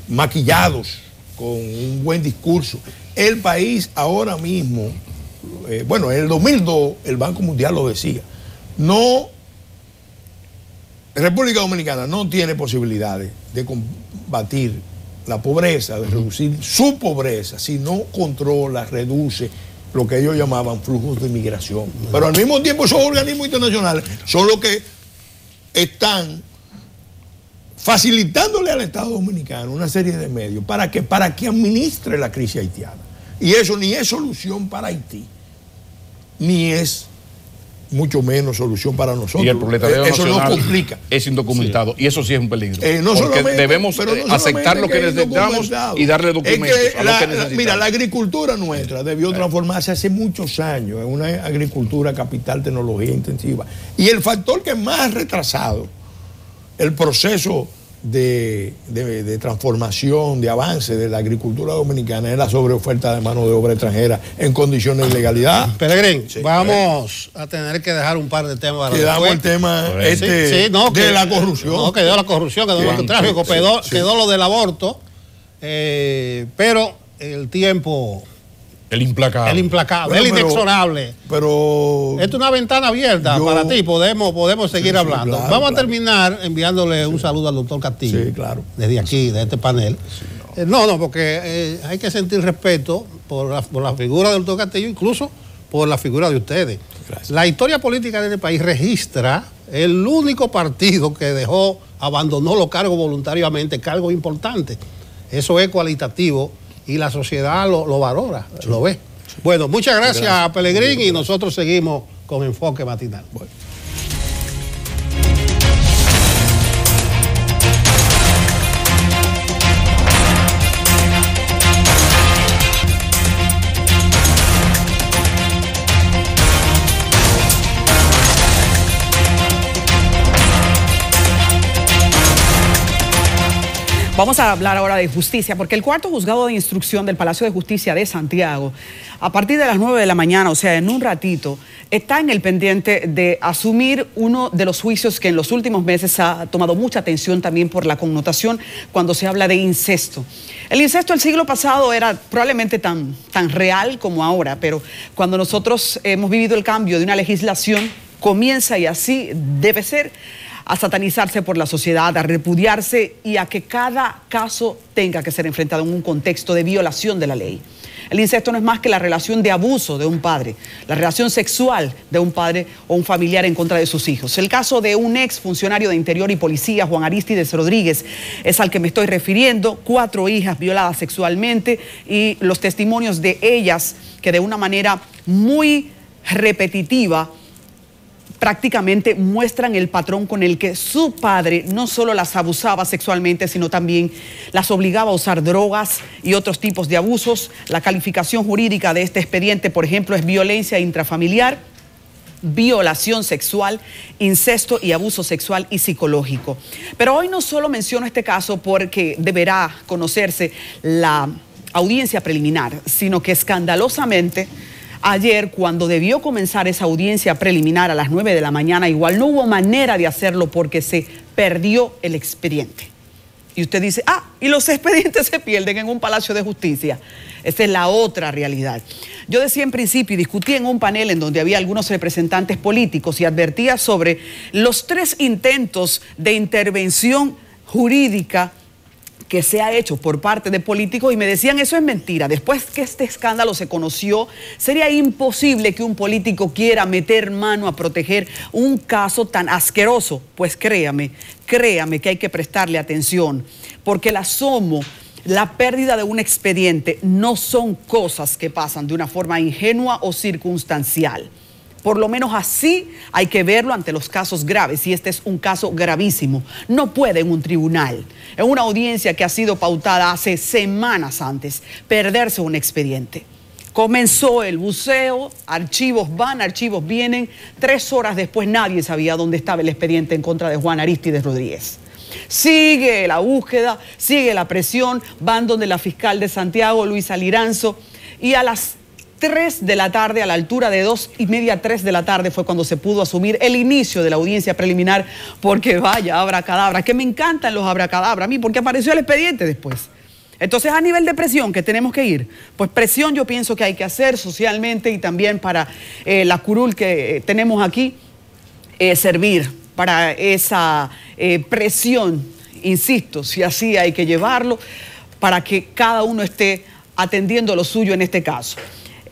maquillados con un buen discurso. El país ahora mismo, en el 2002 el Banco Mundial lo decía, República Dominicana no tiene posibilidades de combatir la pobreza, de reducir su pobreza, si no controla, reduce lo que ellos llamaban flujos de migración. Pero al mismo tiempo esos organismos internacionales son los que están facilitándole al Estado Dominicano una serie de medios para que administre la crisis haitiana. Y eso ni es solución para Haití, ni es mucho menos solución para nosotros.
Y el proletariado
eso
nacional
nos complica.
Es indocumentado, sí. Y eso sí es un peligro.
Porque
debemos aceptar lo que necesitamos y darle documentos a lo que necesitamos.
Mira, la agricultura nuestra debió transformarse hace muchos años en una agricultura capital tecnología intensiva. Y el factor que más ha retrasado el proceso de transformación, de avance de la agricultura dominicana es la sobreoferta de mano de obra extranjera en condiciones de ilegalidad.
Pelegrín, sí, vamos a tener que dejar un par de temas.
Quedamos el tema de la corrupción.
No, quedó la corrupción, quedó el tráfico, quedó lo del aborto, pero el tiempo...
El implacable,
el inexorable.
Pero
esto es una ventana abierta para ti, podemos seguir hablando.
Claro,
vamos a terminar enviándole un saludo al doctor Castillo.
Sí, claro.
Desde aquí, de este panel. Porque hay que sentir respeto por la figura del doctor Castillo, incluso por la figura de ustedes.
Gracias.
La historia política de este país registra el único partido que abandonó los cargos voluntariamente, cargos importantes. Eso es cualitativo. Y la sociedad lo valora, sí, lo ve. Sí. Bueno, muchas gracias, Pelegrín, y nosotros seguimos con Enfoque Matinal. Bueno.
Vamos a hablar ahora de justicia, porque el cuarto juzgado de instrucción del Palacio de Justicia de Santiago, a partir de las 9 de la mañana, o sea, en un ratito, está en el pendiente de asumir uno de los juicios que en los últimos meses ha tomado mucha atención también por la connotación cuando se habla de incesto. El incesto del siglo pasado era probablemente tan real como ahora, pero cuando nosotros hemos vivido el cambio de una legislación, comienza, y así debe ser, a satanizarse por la sociedad, a repudiarse y a que cada caso tenga que ser enfrentado en un contexto de violación de la ley. El incesto no es más que la relación de abuso de un padre, la relación sexual de un padre o un familiar en contra de sus hijos. El caso de un ex funcionario de Interior y Policía, Juan Aristides Rodríguez, es al que me estoy refiriendo. 4 hijas violadas sexualmente y los testimonios de ellas que de una manera muy repetitiva prácticamente muestran el patrón con el que su padre no solo las abusaba sexualmente, sino también las obligaba a usar drogas y otros tipos de abusos. La calificación jurídica de este expediente, por ejemplo, es violencia intrafamiliar, violación sexual, incesto y abuso sexual y psicológico. Pero hoy no solo menciono este caso porque deberá conocerse la audiencia preliminar, sino que escandalosamente ayer, cuando debió comenzar esa audiencia preliminar a las 9 de la mañana, igual no hubo manera de hacerlo porque se perdió el expediente. Y usted dice, y los expedientes se pierden en un palacio de justicia. Esa es la otra realidad. Yo decía en principio y discutí en un panel en donde había algunos representantes políticos y advertía sobre los 3 intentos de intervención jurídica que se ha hecho por parte de políticos y me decían, eso es mentira. Después que este escándalo se conoció, sería imposible que un político quiera meter mano a proteger un caso tan asqueroso. Pues créame que hay que prestarle atención, porque el asomo, la pérdida de un expediente no son cosas que pasan de una forma ingenua o circunstancial. Por lo menos así hay que verlo ante los casos graves, y este es un caso gravísimo. No puede en un tribunal, en una audiencia que ha sido pautada hace semanas antes, perderse un expediente. Comenzó el buceo, archivos van, archivos vienen. 3 horas después nadie sabía dónde estaba el expediente en contra de Juan Arístides Rodríguez. Sigue la búsqueda, sigue la presión, van donde la fiscal de Santiago, Luisa Liranzo, y a las 3 de la tarde, a la altura de 2:30, 3 de la tarde, fue cuando se pudo asumir el inicio de la audiencia preliminar, porque vaya, abracadabra, que me encantan los abracadabra a mí, porque apareció el expediente después. Entonces, a nivel de presión, ¿que tenemos que ir? Pues presión yo pienso que hay que hacer socialmente y también para la curul que tenemos aquí, servir para esa presión, insisto, si así hay que llevarlo, para que cada uno esté atendiendo lo suyo en este caso.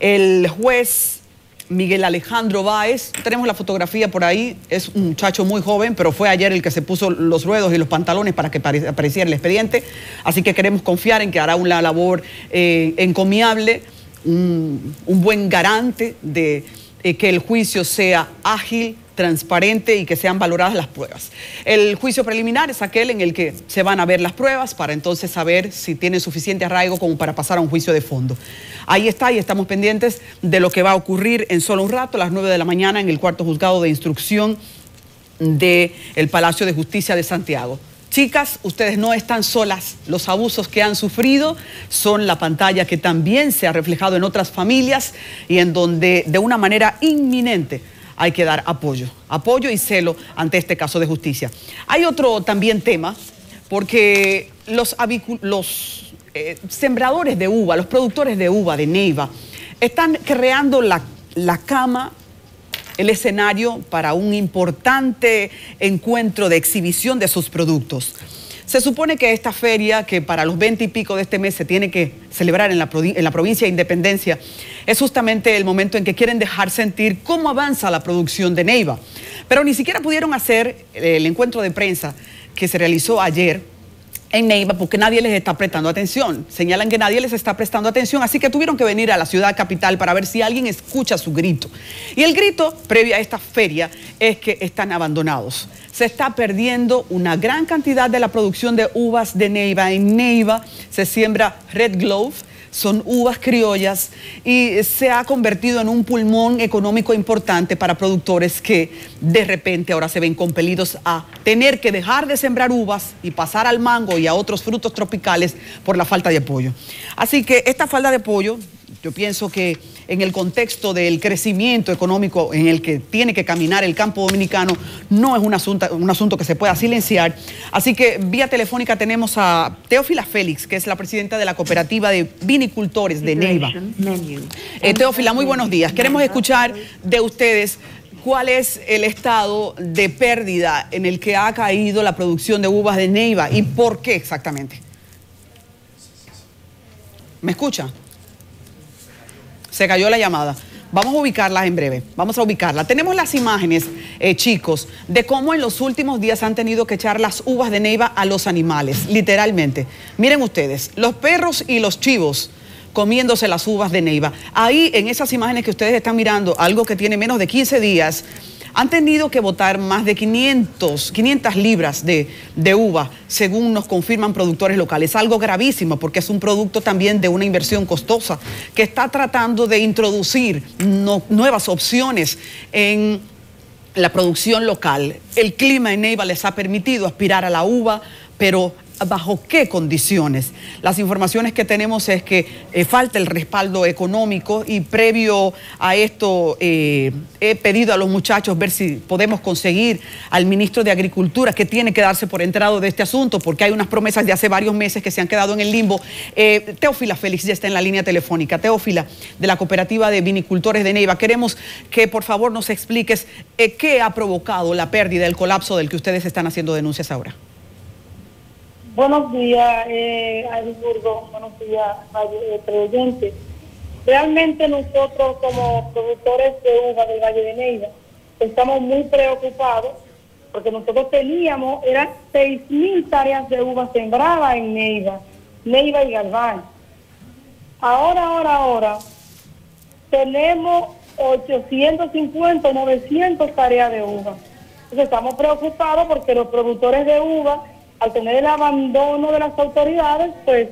El juez Miguel Alejandro Báez, tenemos la fotografía por ahí, es un muchacho muy joven, pero fue ayer el que se puso los ruedos y los pantalones para que apareciera el expediente, así que queremos confiar en que hará una labor encomiable, un buen garante de que el juicio sea ágil, transparente y que sean valoradas las pruebas. El juicio preliminar es aquel en el que se van a ver las pruebas para entonces saber si tienen suficiente arraigo como para pasar a un juicio de fondo. Ahí está y estamos pendientes de lo que va a ocurrir en solo un rato, a las 9 de la mañana, en el cuarto juzgado de instrucción del Palacio de Justicia de Santiago. Chicas, ustedes no están solas. Los abusos que han sufrido son la pantalla que también se ha reflejado en otras familias y en donde de una manera inminente hay que dar apoyo y celo ante este caso de justicia. Hay otro también tema, porque los sembradores de uva, los productores de uva de Neiva, están creando la cama, el escenario para un importante encuentro de exhibición de sus productos. Se supone que esta feria, que para los 20 y pico de este mes se tiene que celebrar en la provincia de Independencia, es justamente el momento en que quieren dejar sentir cómo avanza la producción de Neiva. Pero ni siquiera pudieron hacer el encuentro de prensa que se realizó ayer en Neiva porque nadie les está prestando atención. Señalan que nadie les está prestando atención, así que tuvieron que venir a la ciudad capital para ver si alguien escucha su grito. Y el grito, previo a esta feria, es que están abandonados. Se está perdiendo una gran cantidad de la producción de uvas de Neiva. En Neiva se siembra Red Glove, son uvas criollas y se ha convertido en un pulmón económico importante para productores que de repente ahora se ven compelidos a tener que dejar de sembrar uvas y pasar al mango y a otros frutos tropicales por la falta de apoyo. Así que esta falta de apoyo, yo pienso que en el contexto del crecimiento económico en el que tiene que caminar el campo dominicano, no es un asunto que se pueda silenciar. Así que vía telefónica tenemos a Teófila Félix, que es la presidenta de la cooperativa de vinicultores de Neiva. Teófila, muy buenos días. Queremos escuchar de ustedes cuál es el estado de pérdida en el que ha caído la producción de uvas de Neiva y por qué exactamente. ¿Me escucha? Se cayó la llamada. Vamos a ubicarlas en breve. Vamos a ubicarla. Tenemos las imágenes, chicos, de cómo en los últimos días han tenido que echar las uvas de Neiva a los animales, literalmente. Miren ustedes, los perros y los chivos comiéndose las uvas de Neiva. Ahí, en esas imágenes que ustedes están mirando, algo que tiene menos de 15 días, han tenido que botar más de 500 libras de uva, según nos confirman productores locales. Algo gravísimo, porque es un producto también de una inversión costosa, que está tratando de introducir nuevas opciones en la producción local. El clima en Neiva les ha permitido aspirar a la uva, pero ¿bajo qué condiciones? Las informaciones que tenemos es que falta el respaldo económico y previo a esto he pedido a los muchachos ver si podemos conseguir al ministro de Agricultura, que tiene que darse por enterado de este asunto porque hay unas promesas de hace varios meses que se han quedado en el limbo. Teófila Félix ya está en la línea telefónica. Teófila, de la cooperativa de vinicultores de Neiva, queremos que por favor nos expliques qué ha provocado la pérdida, el colapso del que ustedes están haciendo denuncias ahora.
Buenos días, Burgos. Buenos días, televidentes. Realmente nosotros como productores de uva del Valle de Neiva estamos muy preocupados porque nosotros teníamos, eran 6.000 hectáreas de uva sembradas en Neiva y Galván. Ahora tenemos 850, 900 hectáreas de uva. Entonces estamos preocupados porque los productores de uva, al tener el abandono de las autoridades, pues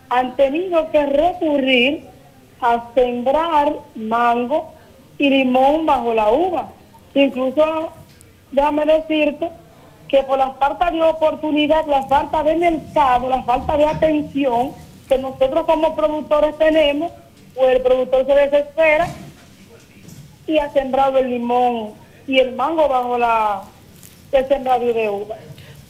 han tenido que recurrir a sembrar mango y limón bajo la uva. Incluso, déjame decirte que por la falta de oportunidad, la falta de mercado, la falta de atención que nosotros como productores tenemos, pues el productor se desespera y ha sembrado el limón y el mango bajo el sembradío de uva.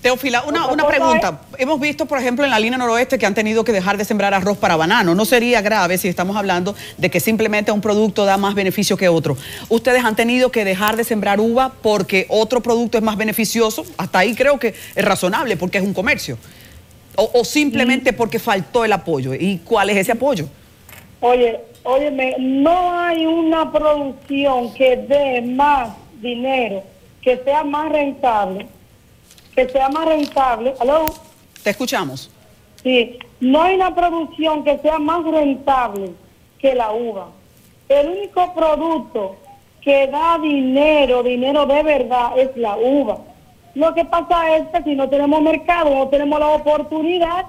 Teófila, una pregunta. Hemos visto, por ejemplo, en la línea noroeste que han tenido que dejar de sembrar arroz para banano. ¿No sería grave si estamos hablando de que simplemente un producto da más beneficio que otro? ¿Ustedes han tenido que dejar de sembrar uva porque otro producto es más beneficioso? Hasta ahí creo que es razonable porque es un comercio. O simplemente porque faltó el apoyo. ¿Y cuál es ese apoyo?
Óyeme, no hay una producción que dé más dinero, que sea más rentable. ¿Aló?
Te escuchamos.
Sí, no hay una producción que sea más rentable que la uva. El único producto que da dinero de verdad es la uva. Lo que pasa es que si no tenemos mercado, no tenemos la oportunidad,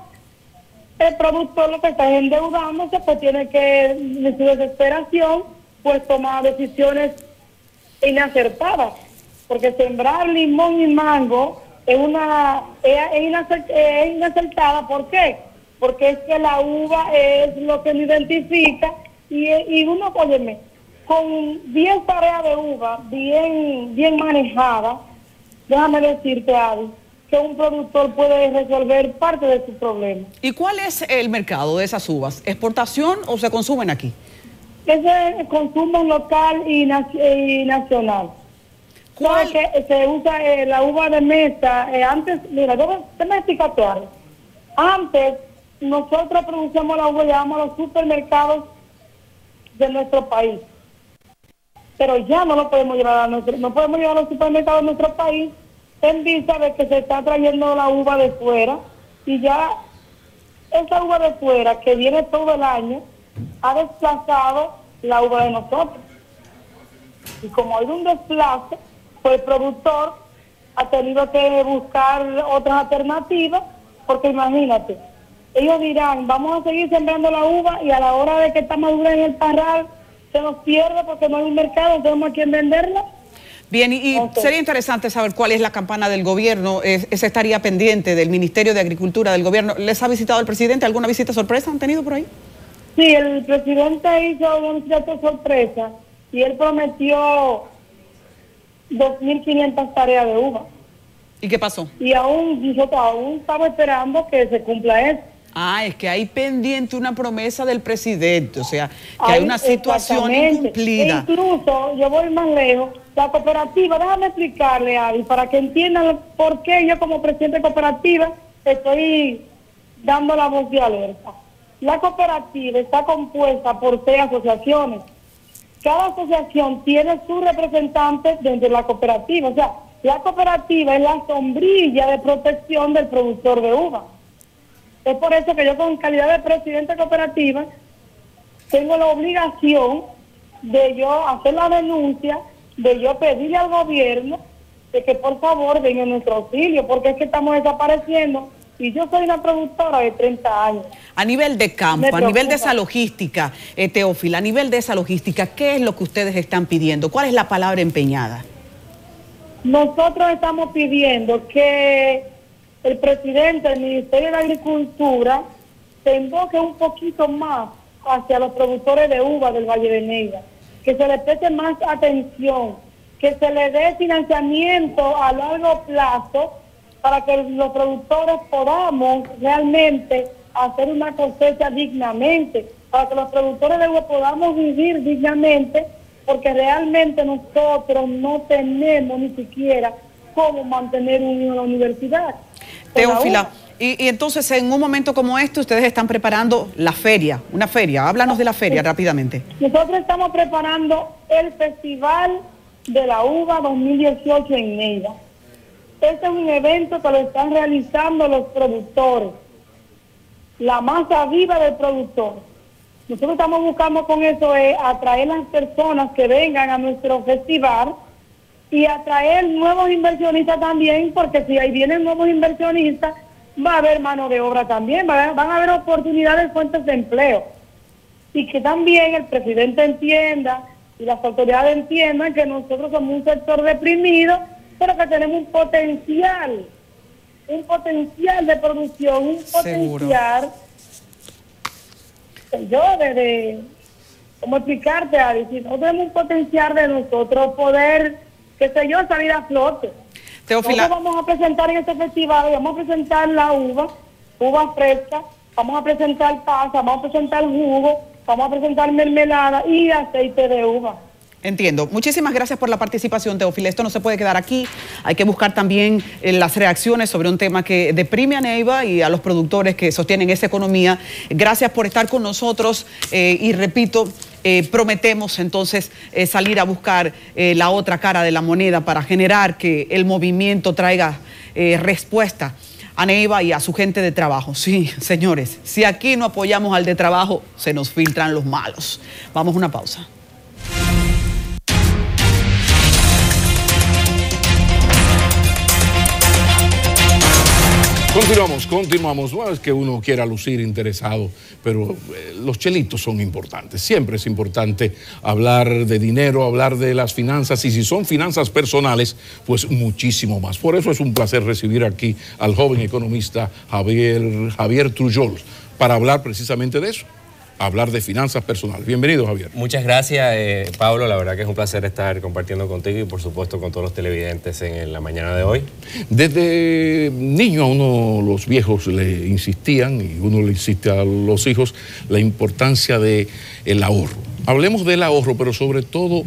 el productor lo que está endeudándose, pues tiene que, en su desesperación, pues tomar decisiones inacertadas. Porque sembrar limón y mango es inacertada. ¿Por qué? Porque es que la uva es lo que nos identifica y uno, óyeme, con 10 tareas de uva bien manejadas, déjame decirte algo, que un productor puede resolver parte de su problema.
¿Y cuál es el mercado de esas uvas? ¿Exportación o se consumen aquí?
Es el consumo local y nacional. ¿Cuál? Que se usa la uva de mesa. Antes, mira, déjame explicarte algo. Antes, nosotros producíamos la uva, llevamos a los supermercados de nuestro país. Pero ya no lo podemos llevar no podemos llevar a los supermercados de nuestro país en vista de que se está trayendo la uva de fuera y ya esa uva de fuera que viene todo el año ha desplazado la uva de nosotros. Y como hay un desplace, pues el productor ha tenido que buscar otras alternativas, porque imagínate, ellos dirán, vamos a seguir sembrando la uva y a la hora de que está madura en el parral se nos pierde porque no hay un mercado, no tenemos a quién venderla.
Bien, y sería interesante saber cuál es la campana del gobierno. Ese estaría pendiente del Ministerio de Agricultura del gobierno. ¿Les ha visitado el presidente? ¿Alguna visita sorpresa han tenido por ahí?
Sí, el presidente hizo una visita sorpresa y él prometió 2.500 tareas de uva.
¿Y qué pasó?
Y nosotros aún estamos esperando que se cumpla eso.
Ah, es que hay pendiente una promesa del presidente, o sea, que hay una situación incumplida.
E incluso, yo voy más lejos, la cooperativa, déjame explicarle, Adi, para que entiendan por qué yo como presidente de cooperativa estoy dando la voz de alerta. La cooperativa está compuesta por 6 asociaciones. Cada asociación tiene sus representantes dentro de la cooperativa, o sea, la cooperativa es la sombrilla de protección del productor de uva. Es por eso que yo, con calidad de presidente de cooperativa, tengo la obligación de yo hacer la denuncia, de yo pedirle al gobierno de que por favor venga en nuestro auxilio, porque es que estamos desapareciendo y yo soy una productora de 30 años.
A nivel de campo, a nivel de esa logística, Teófila, a nivel de esa logística, ¿qué es lo que ustedes están pidiendo? ¿Cuál es la palabra empeñada?
Nosotros estamos pidiendo que el presidente del Ministerio de Agricultura se invoque un poquito más hacia los productores de uva del Valle de Neiva, que se les preste más atención, que se le dé financiamiento a largo plazo para que los productores podamos realmente hacer una cosecha dignamente, para que los productores de uva podamos vivir dignamente, porque realmente nosotros no tenemos ni siquiera cómo mantener una universidad.
Teófila, y entonces en un momento como este ustedes están preparando la feria, una feria. Háblanos de la feria rápidamente.
Nosotros estamos preparando el Festival de la Uva 2018 en Neiva. Este es un evento que lo están realizando los productores, la masa viva del productor. Nosotros estamos buscando con eso atraer las personas que vengan a nuestro festival y atraer nuevos inversionistas también, porque si ahí vienen nuevos inversionistas, va a haber mano de obra también, van a haber oportunidades, fuentes de empleo. y que también el presidente entienda y las autoridades entiendan que nosotros somos un sector deprimido, pero que tenemos un potencial de producción, un potencial, ¿cómo explicarte, Ari? Si nosotros tenemos un potencial de nosotros poder, qué sé yo, salir a flote.
Teófila,
nosotros vamos a presentar en este festival, vamos a presentar la uva fresca, vamos a presentar pasa, vamos a presentar jugo, vamos a presentar mermelada y aceite de uva.
entiendo. Muchísimas gracias por la participación, Teófila. Esto no se puede quedar aquí. Hay que buscar también las reacciones sobre un tema que deprime a Neiva y a los productores que sostienen esa economía. Gracias por estar con nosotros y repito, prometemos entonces salir a buscar la otra cara de la moneda para generar que el movimiento traiga respuesta a Neiva y a su gente de trabajo. Sí, señores, si aquí no apoyamos al de trabajo, se nos filtran los malos. Vamos a una pausa.
Continuamos. No es que uno quiera lucir interesado, pero los chelitos son importantes. Siempre es importante hablar de dinero, hablar de las finanzas, y si son finanzas personales, pues muchísimo más. Por eso es un placer recibir aquí al joven economista Javier Trujol para hablar precisamente de eso. Hablar de finanzas personales. Bienvenido, Javier.
Muchas gracias, Pablo. La verdad que es un placer estar compartiendo contigo y, por supuesto, con todos los televidentes en la mañana de hoy.
Desde niño a uno, los viejos le insistían, y uno le insiste a los hijos, la importancia del ahorro. Hablemos del ahorro, pero sobre todo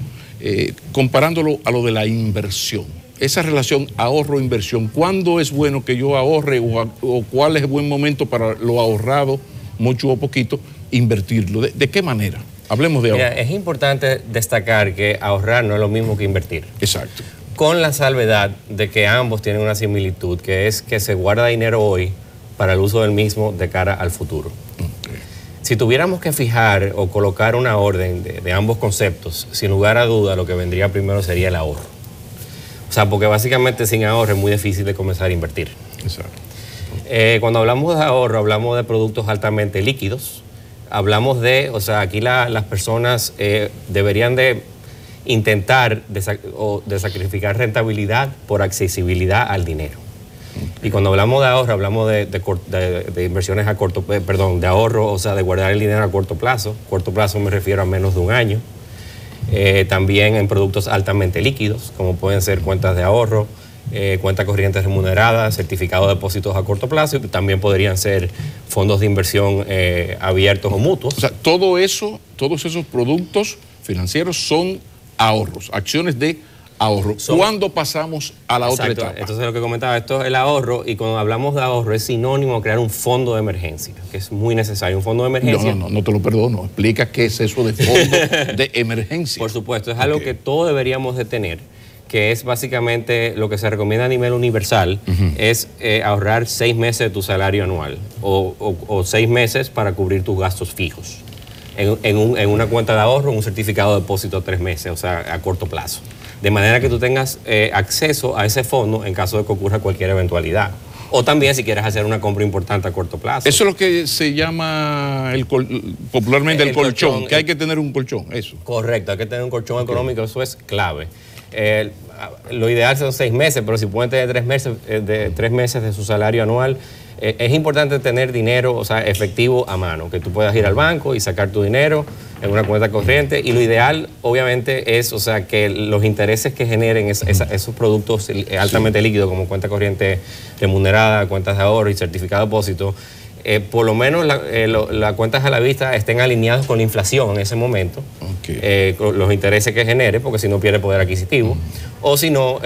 comparándolo a lo de la inversión. Esa relación ahorro-inversión. ¿Cuándo es bueno que yo ahorre o cuál es el buen momento para lo ahorrado, mucho o poquito, invertirlo? ¿De qué manera? Hablemos de ahorro.
Mira, es importante destacar que ahorrar no es lo mismo que invertir.
Exacto.
Con la salvedad de que ambos tienen una similitud, que es que se guarda dinero hoy para el uso del mismo de cara al futuro. Okay. Si tuviéramos que fijar o colocar una orden de ambos conceptos, sin lugar a duda lo que vendría primero sería el ahorro. O sea, porque básicamente sin ahorro es muy difícil de comenzar a invertir.
Exacto.
Cuando hablamos de ahorro, hablamos de productos altamente líquidos. Hablamos de, o sea, aquí las personas deberían de intentar de sacrificar rentabilidad por accesibilidad al dinero. Y cuando hablamos de ahorro, hablamos de inversiones a corto, de ahorro, o sea, de guardar el dinero a corto plazo. Corto plazo me refiero a menos de un año. También en productos altamente líquidos, como pueden ser cuentas de ahorro, cuentas corrientes remuneradas, certificados de depósitos a corto plazo, y también podrían ser fondos de inversión abiertos o mutuos.
O sea, todos esos productos financieros son ahorros, acciones de ahorro. ¿Cuándo pasamos a la otra etapa?
Entonces, lo que comentaba, esto es el ahorro, y cuando hablamos de ahorro es sinónimo a crear un fondo de emergencia, que es muy necesario. Un fondo de emergencia.
No te lo perdono. Explica qué es eso de fondo de emergencia.
Por supuesto, es algo que todos deberíamos de tener, que es básicamente lo que se recomienda a nivel universal, es ahorrar 6 meses de tu salario anual o 6 meses para cubrir tus gastos fijos en una cuenta de ahorro, un certificado de depósito a 3 meses, o sea, a corto plazo. De manera que tú tengas acceso a ese fondo en caso de que ocurra cualquier eventualidad. O también si quieres hacer una compra importante a corto plazo.
Eso es lo que se llama popularmente el colchón, que hay que tener un colchón, eso.
Correcto, hay que tener un colchón económico, eso es clave. Lo ideal son 6 meses, pero si pueden tener 3 meses de su salario anual, es importante tener dinero, o sea, efectivo a mano, que tú puedas ir al banco y sacar tu dinero en una cuenta corriente, y lo ideal obviamente es, o sea, que los intereses que generen esos productos altamente líquidos como cuenta corriente remunerada, cuentas de ahorro y certificado de depósito, por lo menos las cuentas a la vista estén alineadas con la inflación en ese momento, con los intereses que genere, porque si no pierde poder adquisitivo, o si no,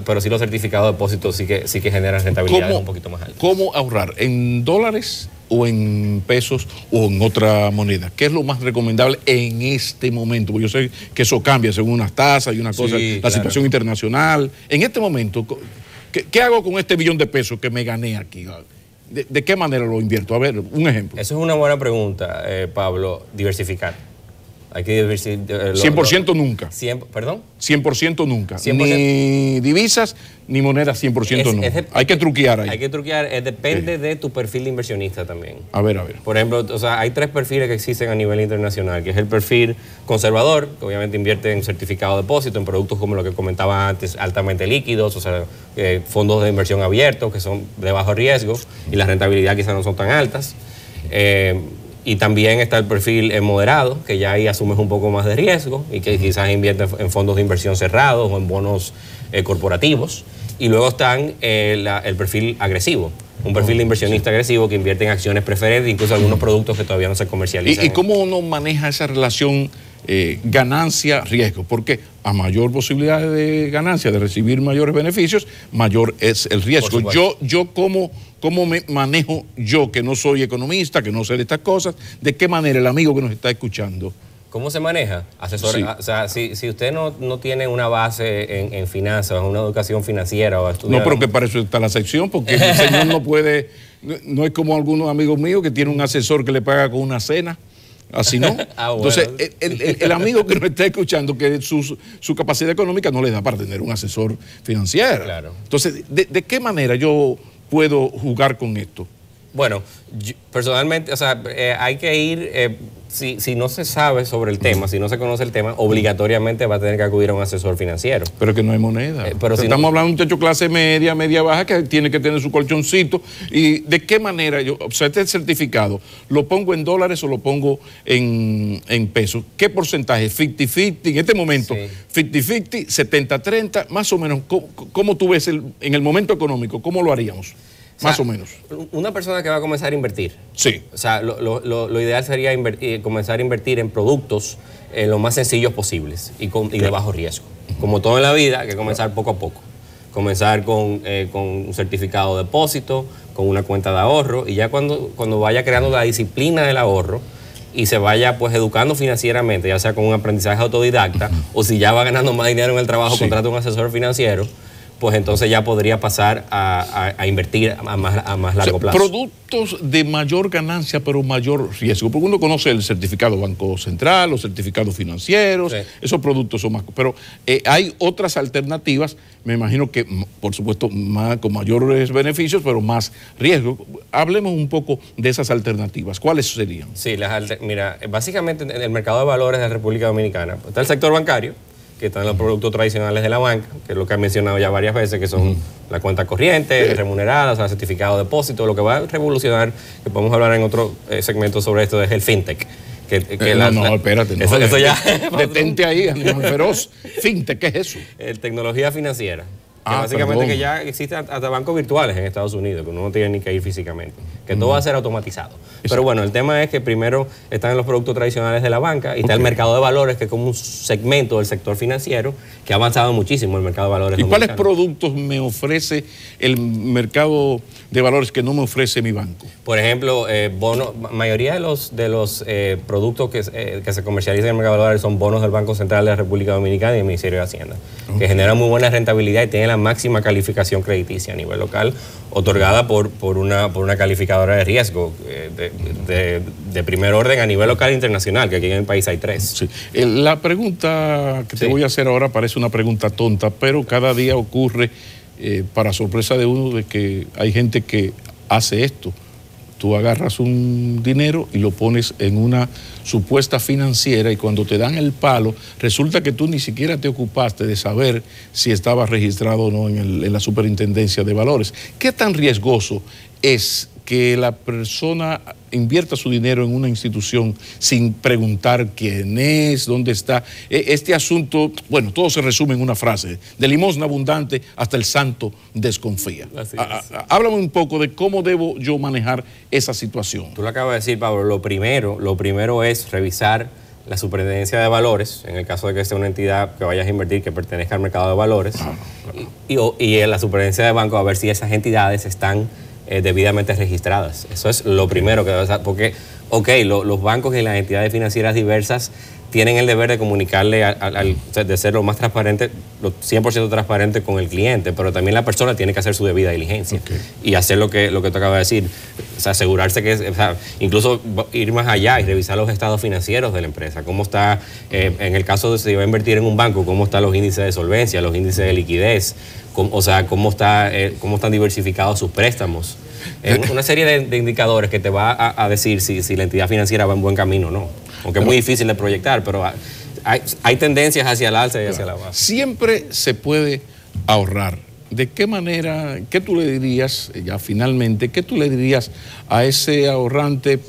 pero sí los certificados de depósito sí que generan rentabilidades un poquito más altas.
¿Cómo ahorrar? ¿En dólares o en pesos o en otra moneda? ¿Qué es lo más recomendable en este momento? Porque yo sé que eso cambia según unas tasas y una cosa, la situación internacional. En este momento, ¿qué hago con este $1 billion que me gané aquí? ¿De qué manera lo invierto? A ver, un ejemplo.
Eso es una buena pregunta, Pablo. Diversificar. Hay que diversificar.
100% nunca.
¿Perdón?
100% nunca.
100%.
Ni divisas ni monedas 100% nunca. Hay que truquear ahí.
Hay que truquear. Depende de tu perfil de inversionista también.
A ver.
Por ejemplo, o sea, hay 3 perfiles que existen a nivel internacional, que es el perfil conservador, que obviamente invierte en certificado de depósito, en productos como lo que comentaba antes, altamente líquidos, o sea, fondos de inversión abiertos, que son de bajo riesgo, y la rentabilidad quizás no son tan altas. Y también está el perfil moderado, que ya ahí asumes un poco más de riesgo y que quizás invierte en fondos de inversión cerrados o en bonos corporativos. Y luego están el perfil agresivo, un perfil de inversionista agresivo que invierte en acciones preferentes, incluso algunos productos que todavía no se comercializan.
¿Y cómo uno maneja esa relación ganancia-riesgo? Porque a mayor posibilidad de ganancia, de recibir mayores beneficios, mayor es el riesgo. ¿Cómo me manejo yo, que no soy economista, que no sé de estas cosas? ¿De qué manera el amigo que nos está escuchando?
¿Cómo se maneja? Asesor, sí. O sea, si usted no tiene una base en finanzas, en una educación financiera o estudiar...
No, pero que para eso está la sección, porque el señor no puede... No es como algunos amigos míos que tienen un asesor que le paga con una cena. Así no.
Bueno.
Entonces, el amigo que nos está escuchando, que su capacidad económica no le da para tener un asesor financiero.
Claro.
Entonces, ¿de qué manera yo puedo jugar con esto?
Bueno, personalmente, o sea, hay que ir, si no se sabe sobre el tema, si no se conoce el tema, obligatoriamente va a tener que acudir a un asesor financiero.
Pero que no hay moneda.
Pero si
estamos hablando de un muchacho clase media, media baja, que tiene que tener su colchoncito. ¿Y de qué manera yo, o sea, este certificado, lo pongo en dólares o lo pongo en pesos? ¿Qué porcentaje? 50-50, en este momento, sí. 50-50, 70-30, más o menos. ¿Cómo tú ves en el momento económico? ¿Cómo lo haríamos? Más o menos.
Una persona que va a comenzar a invertir.
Sí.
O sea, lo ideal sería comenzar a invertir en productos lo más sencillos posibles y de bajo riesgo. Como todo en la vida, hay que comenzar poco a poco. Comenzar con un certificado de depósito, con una cuenta de ahorro, y ya cuando vaya creando la disciplina del ahorro y se vaya pues educando financieramente, ya sea con un aprendizaje autodidacta o si ya va ganando más dinero en el trabajo, contrata un asesor financiero, pues entonces ya podría pasar a invertir a más largo plazo.
Productos de mayor ganancia pero mayor riesgo, porque uno conoce el certificado Banco Central, los certificados financieros, esos productos son más... Pero hay otras alternativas, me imagino que, por supuesto, con mayores beneficios, pero más riesgo. Hablemos un poco de esas alternativas. ¿Cuáles serían?
Sí, mira, básicamente en el mercado de valores de la República Dominicana está el sector bancario, que están los productos tradicionales de la banca, que es lo que han mencionado ya varias veces, que son la cuenta corriente, remunerada, o sea, certificado de depósito. Lo que va a revolucionar, que podemos hablar en otro segmento sobre esto, es el fintech.
Espérate.
Eso ya...
Detente ahí, animal feroz. Fintech, ¿qué es eso?
Tecnología financiera. Que básicamente que ya existen hasta bancos virtuales en Estados Unidos, que uno no tiene ni que ir físicamente, que todo va a ser automatizado. Exacto. Pero bueno, el tema es que primero están los productos tradicionales de la banca y está el mercado de valores, que es como un segmento del sector financiero que ha avanzado muchísimo el mercado de valores.
¿Y cuáles productos me ofrece el mercado de valores que no me ofrece mi banco?
Por ejemplo, mayoría de los productos que se comercializan en el mercado de valores son bonos del Banco Central de la República Dominicana y del Ministerio de Hacienda, que generan muy buena rentabilidad y tienen la máxima calificación crediticia a nivel local, otorgada por una calificadora de riesgo de primer orden a nivel local e internacional, que aquí en el país hay 3.
Sí. La pregunta que te voy a hacer ahora parece una pregunta tonta, pero cada día ocurre, para sorpresa de uno, de que hay gente que hace esto. Tú agarras un dinero y lo pones en una supuesta financiera y cuando te dan el palo, resulta que tú ni siquiera te ocupaste de saber si estaba registrado o no en la Superintendencia de Valores. ¿Qué tan riesgoso es que la persona invierta su dinero en una institución sin preguntar quién es, dónde está? Este asunto, bueno, todo se resume en una frase: de limosna abundante hasta el santo desconfía. Háblame un poco de cómo debo yo manejar esa situación.
Tú lo acabas de decir, Pablo. Lo primero es revisar la Superintendencia de Valores, en el caso de que sea una entidad que vayas a invertir que pertenezca al mercado de valores, y en la Superintendencia de Banco, a ver si esas entidades están debidamente registradas. Eso es lo primero que debes hacer, porque Ok, los bancos y las entidades financieras diversas tienen el deber de comunicarle, de ser lo más transparente, lo 100% transparente con el cliente, pero también la persona tiene que hacer su debida diligencia y hacer lo que tú acabas de decir, o sea, asegurarse que, o sea, incluso ir más allá y revisar los estados financieros de la empresa, cómo está, en el caso de si va a invertir en un banco, cómo están los índices de solvencia, los índices de liquidez, cómo están diversificados sus préstamos. Una serie de indicadores que te va a decir si la entidad financiera va en buen camino o no. Aunque es muy difícil de proyectar, pero hay tendencias hacia el alza y hacia la baja.
Siempre se puede ahorrar. ¿De qué manera, qué tú le dirías, ya finalmente, qué tú le dirías a ese ahorrante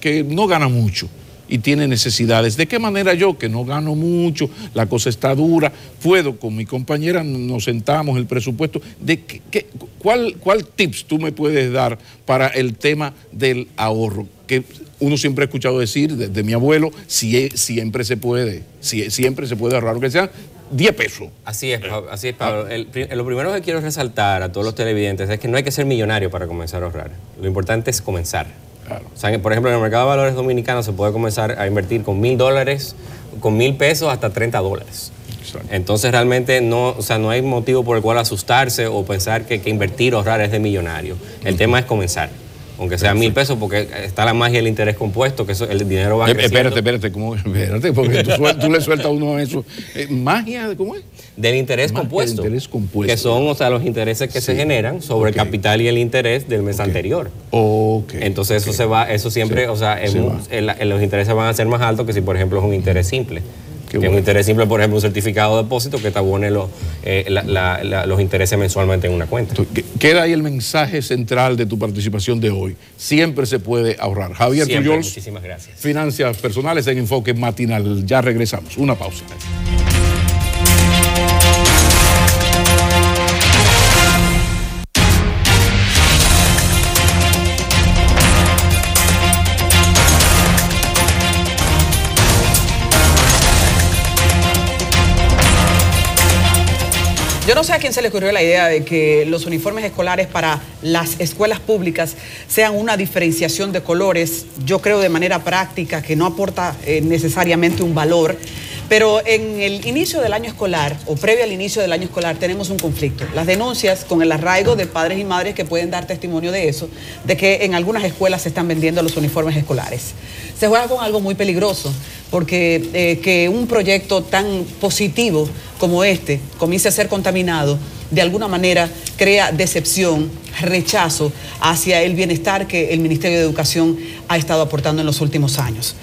que no gana mucho y tiene necesidades? ¿De qué manera yo, que no gano mucho, la cosa está dura, puedo, con mi compañera nos sentamos el presupuesto, ¿cuál tips tú me puedes dar para el tema del ahorro? Que uno siempre ha escuchado decir de mi abuelo, siempre se puede ahorrar, aunque sea 10 pesos.
Así es, Pablo. Lo primero que quiero resaltar a todos los televidentes es que no hay que ser millonario para comenzar a ahorrar. Lo importante es comenzar. Claro. O sea, por ejemplo, en el mercado de valores dominicano se puede comenzar a invertir con $1,000, con $1,000 hasta $30. Exacto. Entonces realmente no hay motivo por el cual asustarse o pensar que invertir o ahorrar es de millonario. El tema es comenzar. Aunque sea $1,000, porque está la magia del interés compuesto, que eso, el dinero va creciendo.
Espérate, porque tú le sueltas a uno eso. ¿Magia? ¿Cómo es?
Del interés compuesto.
Del interés compuesto.
Que son, los intereses que se generan sobre el capital y el interés del mes anterior. Entonces eso siempre, los intereses van a ser más altos que si, por ejemplo, es un interés simple. Que un interés simple, por ejemplo, un certificado de depósito que te abone los intereses mensualmente en una cuenta.
Queda ahí el mensaje central de tu participación de hoy. Siempre se puede ahorrar. Javier Tuyols,
muchísimas gracias.
Finanzas Personales en Enfoque Matinal. Ya regresamos. Una pausa.
Yo no sé a quién se le ocurrió la idea de que los uniformes escolares para las escuelas públicas sean una diferenciación de colores. Yo creo de manera práctica que no aporta necesariamente un valor, pero en el inicio del año escolar o previo al inicio del año escolar tenemos un conflicto. Las denuncias con el arraigo de padres y madres que pueden dar testimonio de eso, de que en algunas escuelas se están vendiendo los uniformes escolares. Se juega con algo muy peligroso, porque que un proyecto tan positivo como este comience a ser contaminado, de alguna manera crea decepción, rechazo hacia el bienestar que el Ministerio de Educación ha estado aportando en los últimos años.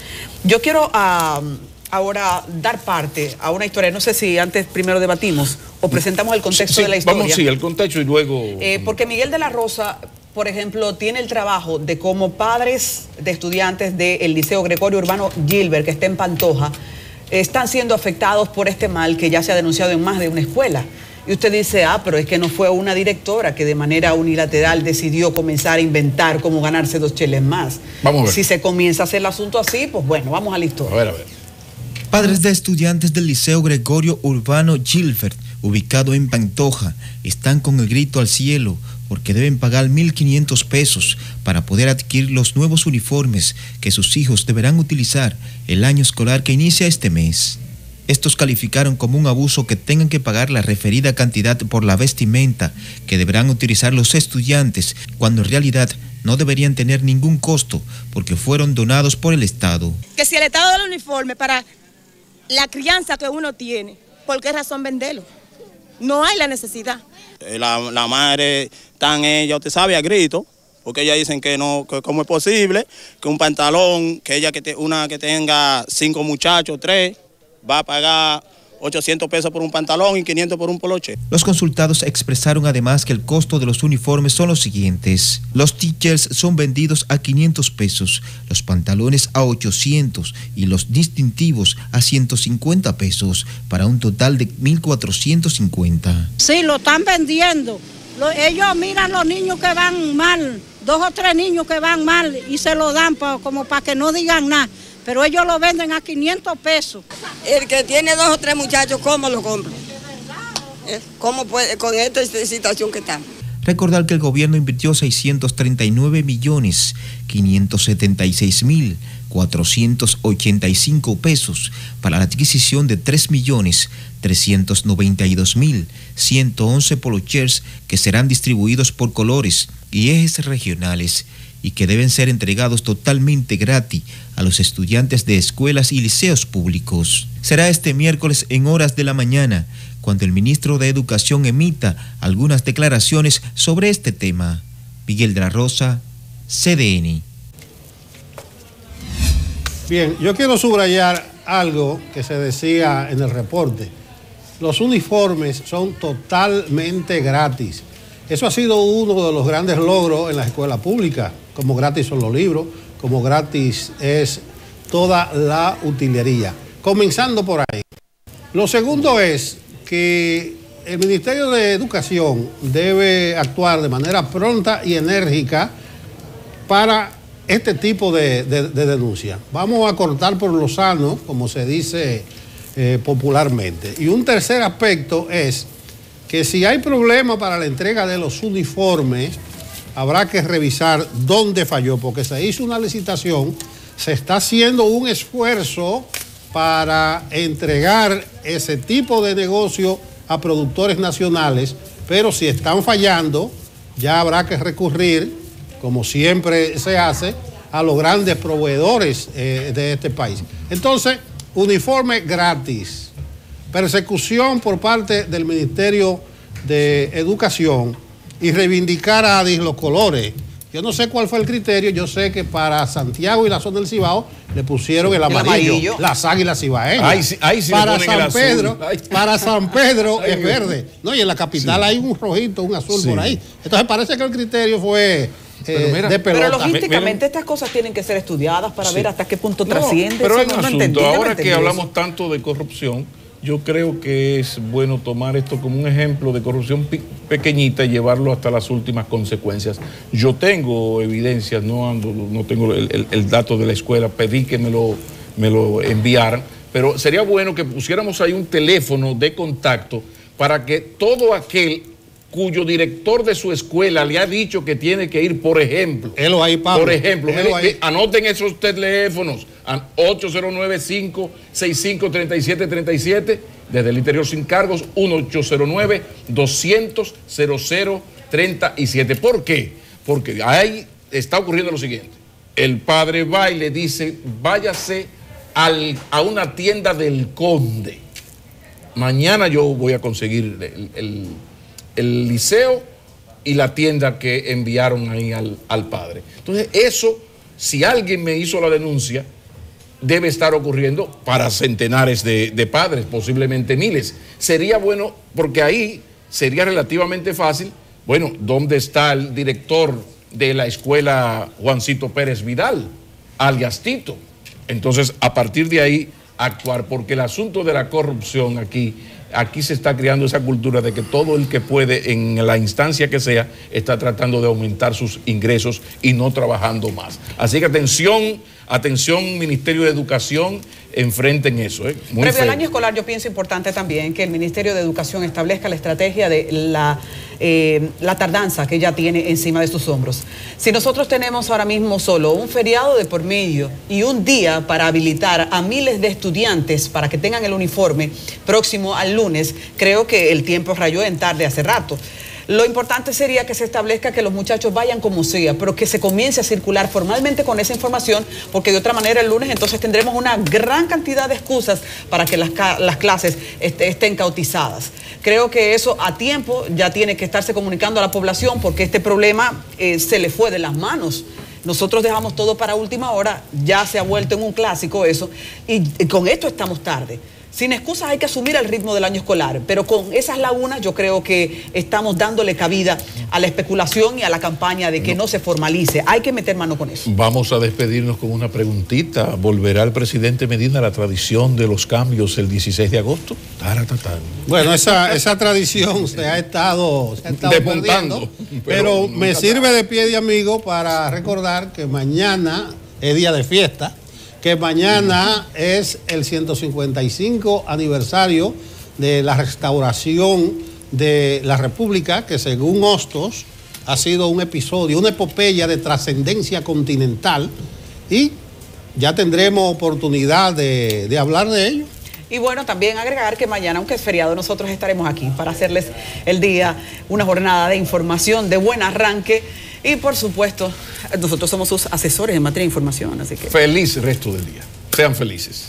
Yo quiero ahora dar parte a una historia, no sé si antes primero debatimos o presentamos el contexto de la historia.
Vamos, el contexto y luego...
porque Miguel de la Rosa, por ejemplo, tiene el trabajo de como padres de estudiantes del Liceo Gregorio Urbano Gilbert, que está en Pantoja, están siendo afectados por este mal que ya se ha denunciado en más de una escuela. Y usted dice, pero es que no fue una directora que de manera unilateral decidió comenzar a inventar cómo ganarse 2 cheles más.
Vamos a ver.
Si se comienza a hacer el asunto así, pues bueno, vamos a la historia.
A ver.
Padres de estudiantes del Liceo Gregorio Urbano Gilbert, ubicado en Pantoja, están con el grito al cielo porque deben pagar 1.500 pesos para poder adquirir los nuevos uniformes que sus hijos deberán utilizar el año escolar que inicia este mes. Estos calificaron como un abuso que tengan que pagar la referida cantidad por la vestimenta que deberán utilizar los estudiantes, cuando en realidad no deberían tener ningún costo porque fueron donados por el Estado.
Que si el Estado da el uniforme para la crianza que uno tiene, ¿por qué razón venderlo? No hay la necesidad.
La madre tan ella, usted sabe, a grito, porque ellas dicen que no, que cómo es posible que un pantalón, que ella una que tenga 5 muchachos, 3, va a pagar 800 pesos por un pantalón y 500 por un poloche.
Los consultados expresaron además que el costo de los uniformes son los siguientes. Los t-shirts son vendidos a 500 pesos, los pantalones a 800 y los distintivos a 150 pesos, para un total de 1.450.
Sí, lo están vendiendo. Ellos miran los niños que van mal, 2 o 3 niños que van mal y se lo dan como para que no digan nada. Pero ellos lo venden a 500 pesos.
El que tiene 2 o 3 muchachos, ¿cómo lo compra? ¿Cómo puede, con esta situación que está?
Recordar que el gobierno invirtió 639 millones 576.485 pesos para la adquisición de 3.392.111 polochers que serán distribuidos por colores y ejes regionales y que deben ser entregados totalmente gratis a los estudiantes de escuelas y liceos públicos. Será este miércoles en horas de la mañana cuando el ministro de Educación emita algunas declaraciones sobre este tema. Miguel de la Rosa, CDN.
Bien, yo quiero subrayar algo que se decía en el reporte. Los uniformes son totalmente gratis. Eso ha sido uno de los grandes logros en la escuela pública, como gratis son los libros, como gratis es toda la utilería. Comenzando por ahí. Lo segundo es que el Ministerio de Educación debe actuar de manera pronta y enérgica para este tipo de denuncia. Vamos a cortar por lo sano, como se dice popularmente. Y un tercer aspecto es que si hay problema para la entrega de los uniformes, habrá que revisar dónde falló, porque se hizo una licitación, se está haciendo un esfuerzo para entregar ese tipo de negocio a productores nacionales, pero si están fallando, ya habrá que recurrir, como siempre se hace, a los grandes proveedores de este país. Entonces, uniforme gratis, persecución por parte del Ministerio de Educación y reivindicar a Adis los colores. Yo no sé cuál fue el criterio, yo sé que para Santiago y la zona del Cibao le pusieron el amarillo. Las águilas cibaeñas.
Ahí sí
para San Pedro, para San Pedro es verde. No, y en la capital hay un rojito, un azul por ahí. Entonces parece que el criterio fue de pelota.
Pero logísticamente estas cosas tienen que ser estudiadas para ver hasta qué punto trasciende.
Pero hay un asunto, ahora que hablamos tanto de corrupción, yo creo que es bueno tomar esto como un ejemplo de corrupción pequeñita y llevarlo hasta las últimas consecuencias. Yo tengo evidencias, no tengo el dato de la escuela, pedí que me lo enviaran, pero sería bueno que pusiéramos ahí un teléfono de contacto para que todo aquel cuyo director de su escuela le ha dicho que tiene que ir, por ejemplo.
Ahí, Pablo.
Por ejemplo, anoten esos teléfonos, 809-565-3737, desde el interior sin cargos, 1-809-200-0037. ¿Por qué? Porque ahí está ocurriendo lo siguiente. El padre va y le dice, váyase a una tienda del Conde. Mañana yo voy a conseguir el liceo y la tienda que enviaron ahí al padre. Entonces, eso, si alguien me hizo la denuncia, debe estar ocurriendo para centenares de padres, posiblemente miles. Sería bueno, porque ahí sería relativamente fácil, bueno, ¿dónde está el director de la escuela Juancito Pérez Vidal, alias Tito? Entonces, a partir de ahí, actuar, porque el asunto de la corrupción aquí se está creando esa cultura de que todo el que puede, en la instancia que sea, está tratando de aumentar sus ingresos y no trabajando más. Así que atención, Ministerio de Educación, enfrenten eso.
Previo al año escolar, yo pienso importante también que el Ministerio de Educación establezca la estrategia de la tardanza que ella tiene encima de sus hombros. Si nosotros tenemos ahora mismo solo un feriado de por medio y un día para habilitar a miles de estudiantes para que tengan el uniforme próximo al lunes, creo que el tiempo rayó en tarde hace rato. Lo importante sería que se establezca que los muchachos vayan como sea, pero que se comience a circular formalmente con esa información, porque de otra manera el lunes entonces tendremos una gran cantidad de excusas para que las clases estén cautizadas. Creo que eso a tiempo ya tiene que estarse comunicando a la población, porque este problema se le fue de las manos. Nosotros dejamos todo para última hora, ya se ha vuelto en un clásico eso, y con esto estamos tarde. Sin excusas hay que asumir el ritmo del año escolar, pero con esas lagunas yo creo que estamos dándole cabida a la especulación y a la campaña de que no se formalice. Hay que meter mano con eso.
Vamos a despedirnos con una preguntita. ¿Volverá el presidente Medina a la tradición de los cambios el 16 de agosto?
Bueno, esa tradición se ha estado perdiendo, pero me sirve de pie de amigo para recordar que mañana es día de fiesta, que mañana es el 155 aniversario de la restauración de la República, que según Hostos ha sido un episodio, una epopeya de trascendencia continental y ya tendremos oportunidad de hablar de ello.
Y bueno, también agregar que mañana, aunque es feriado, nosotros estaremos aquí para hacerles el día una jornada de información, de buen arranque. Y por supuesto, nosotros somos sus asesores en materia de información, así que...
Feliz resto del día. Sean felices.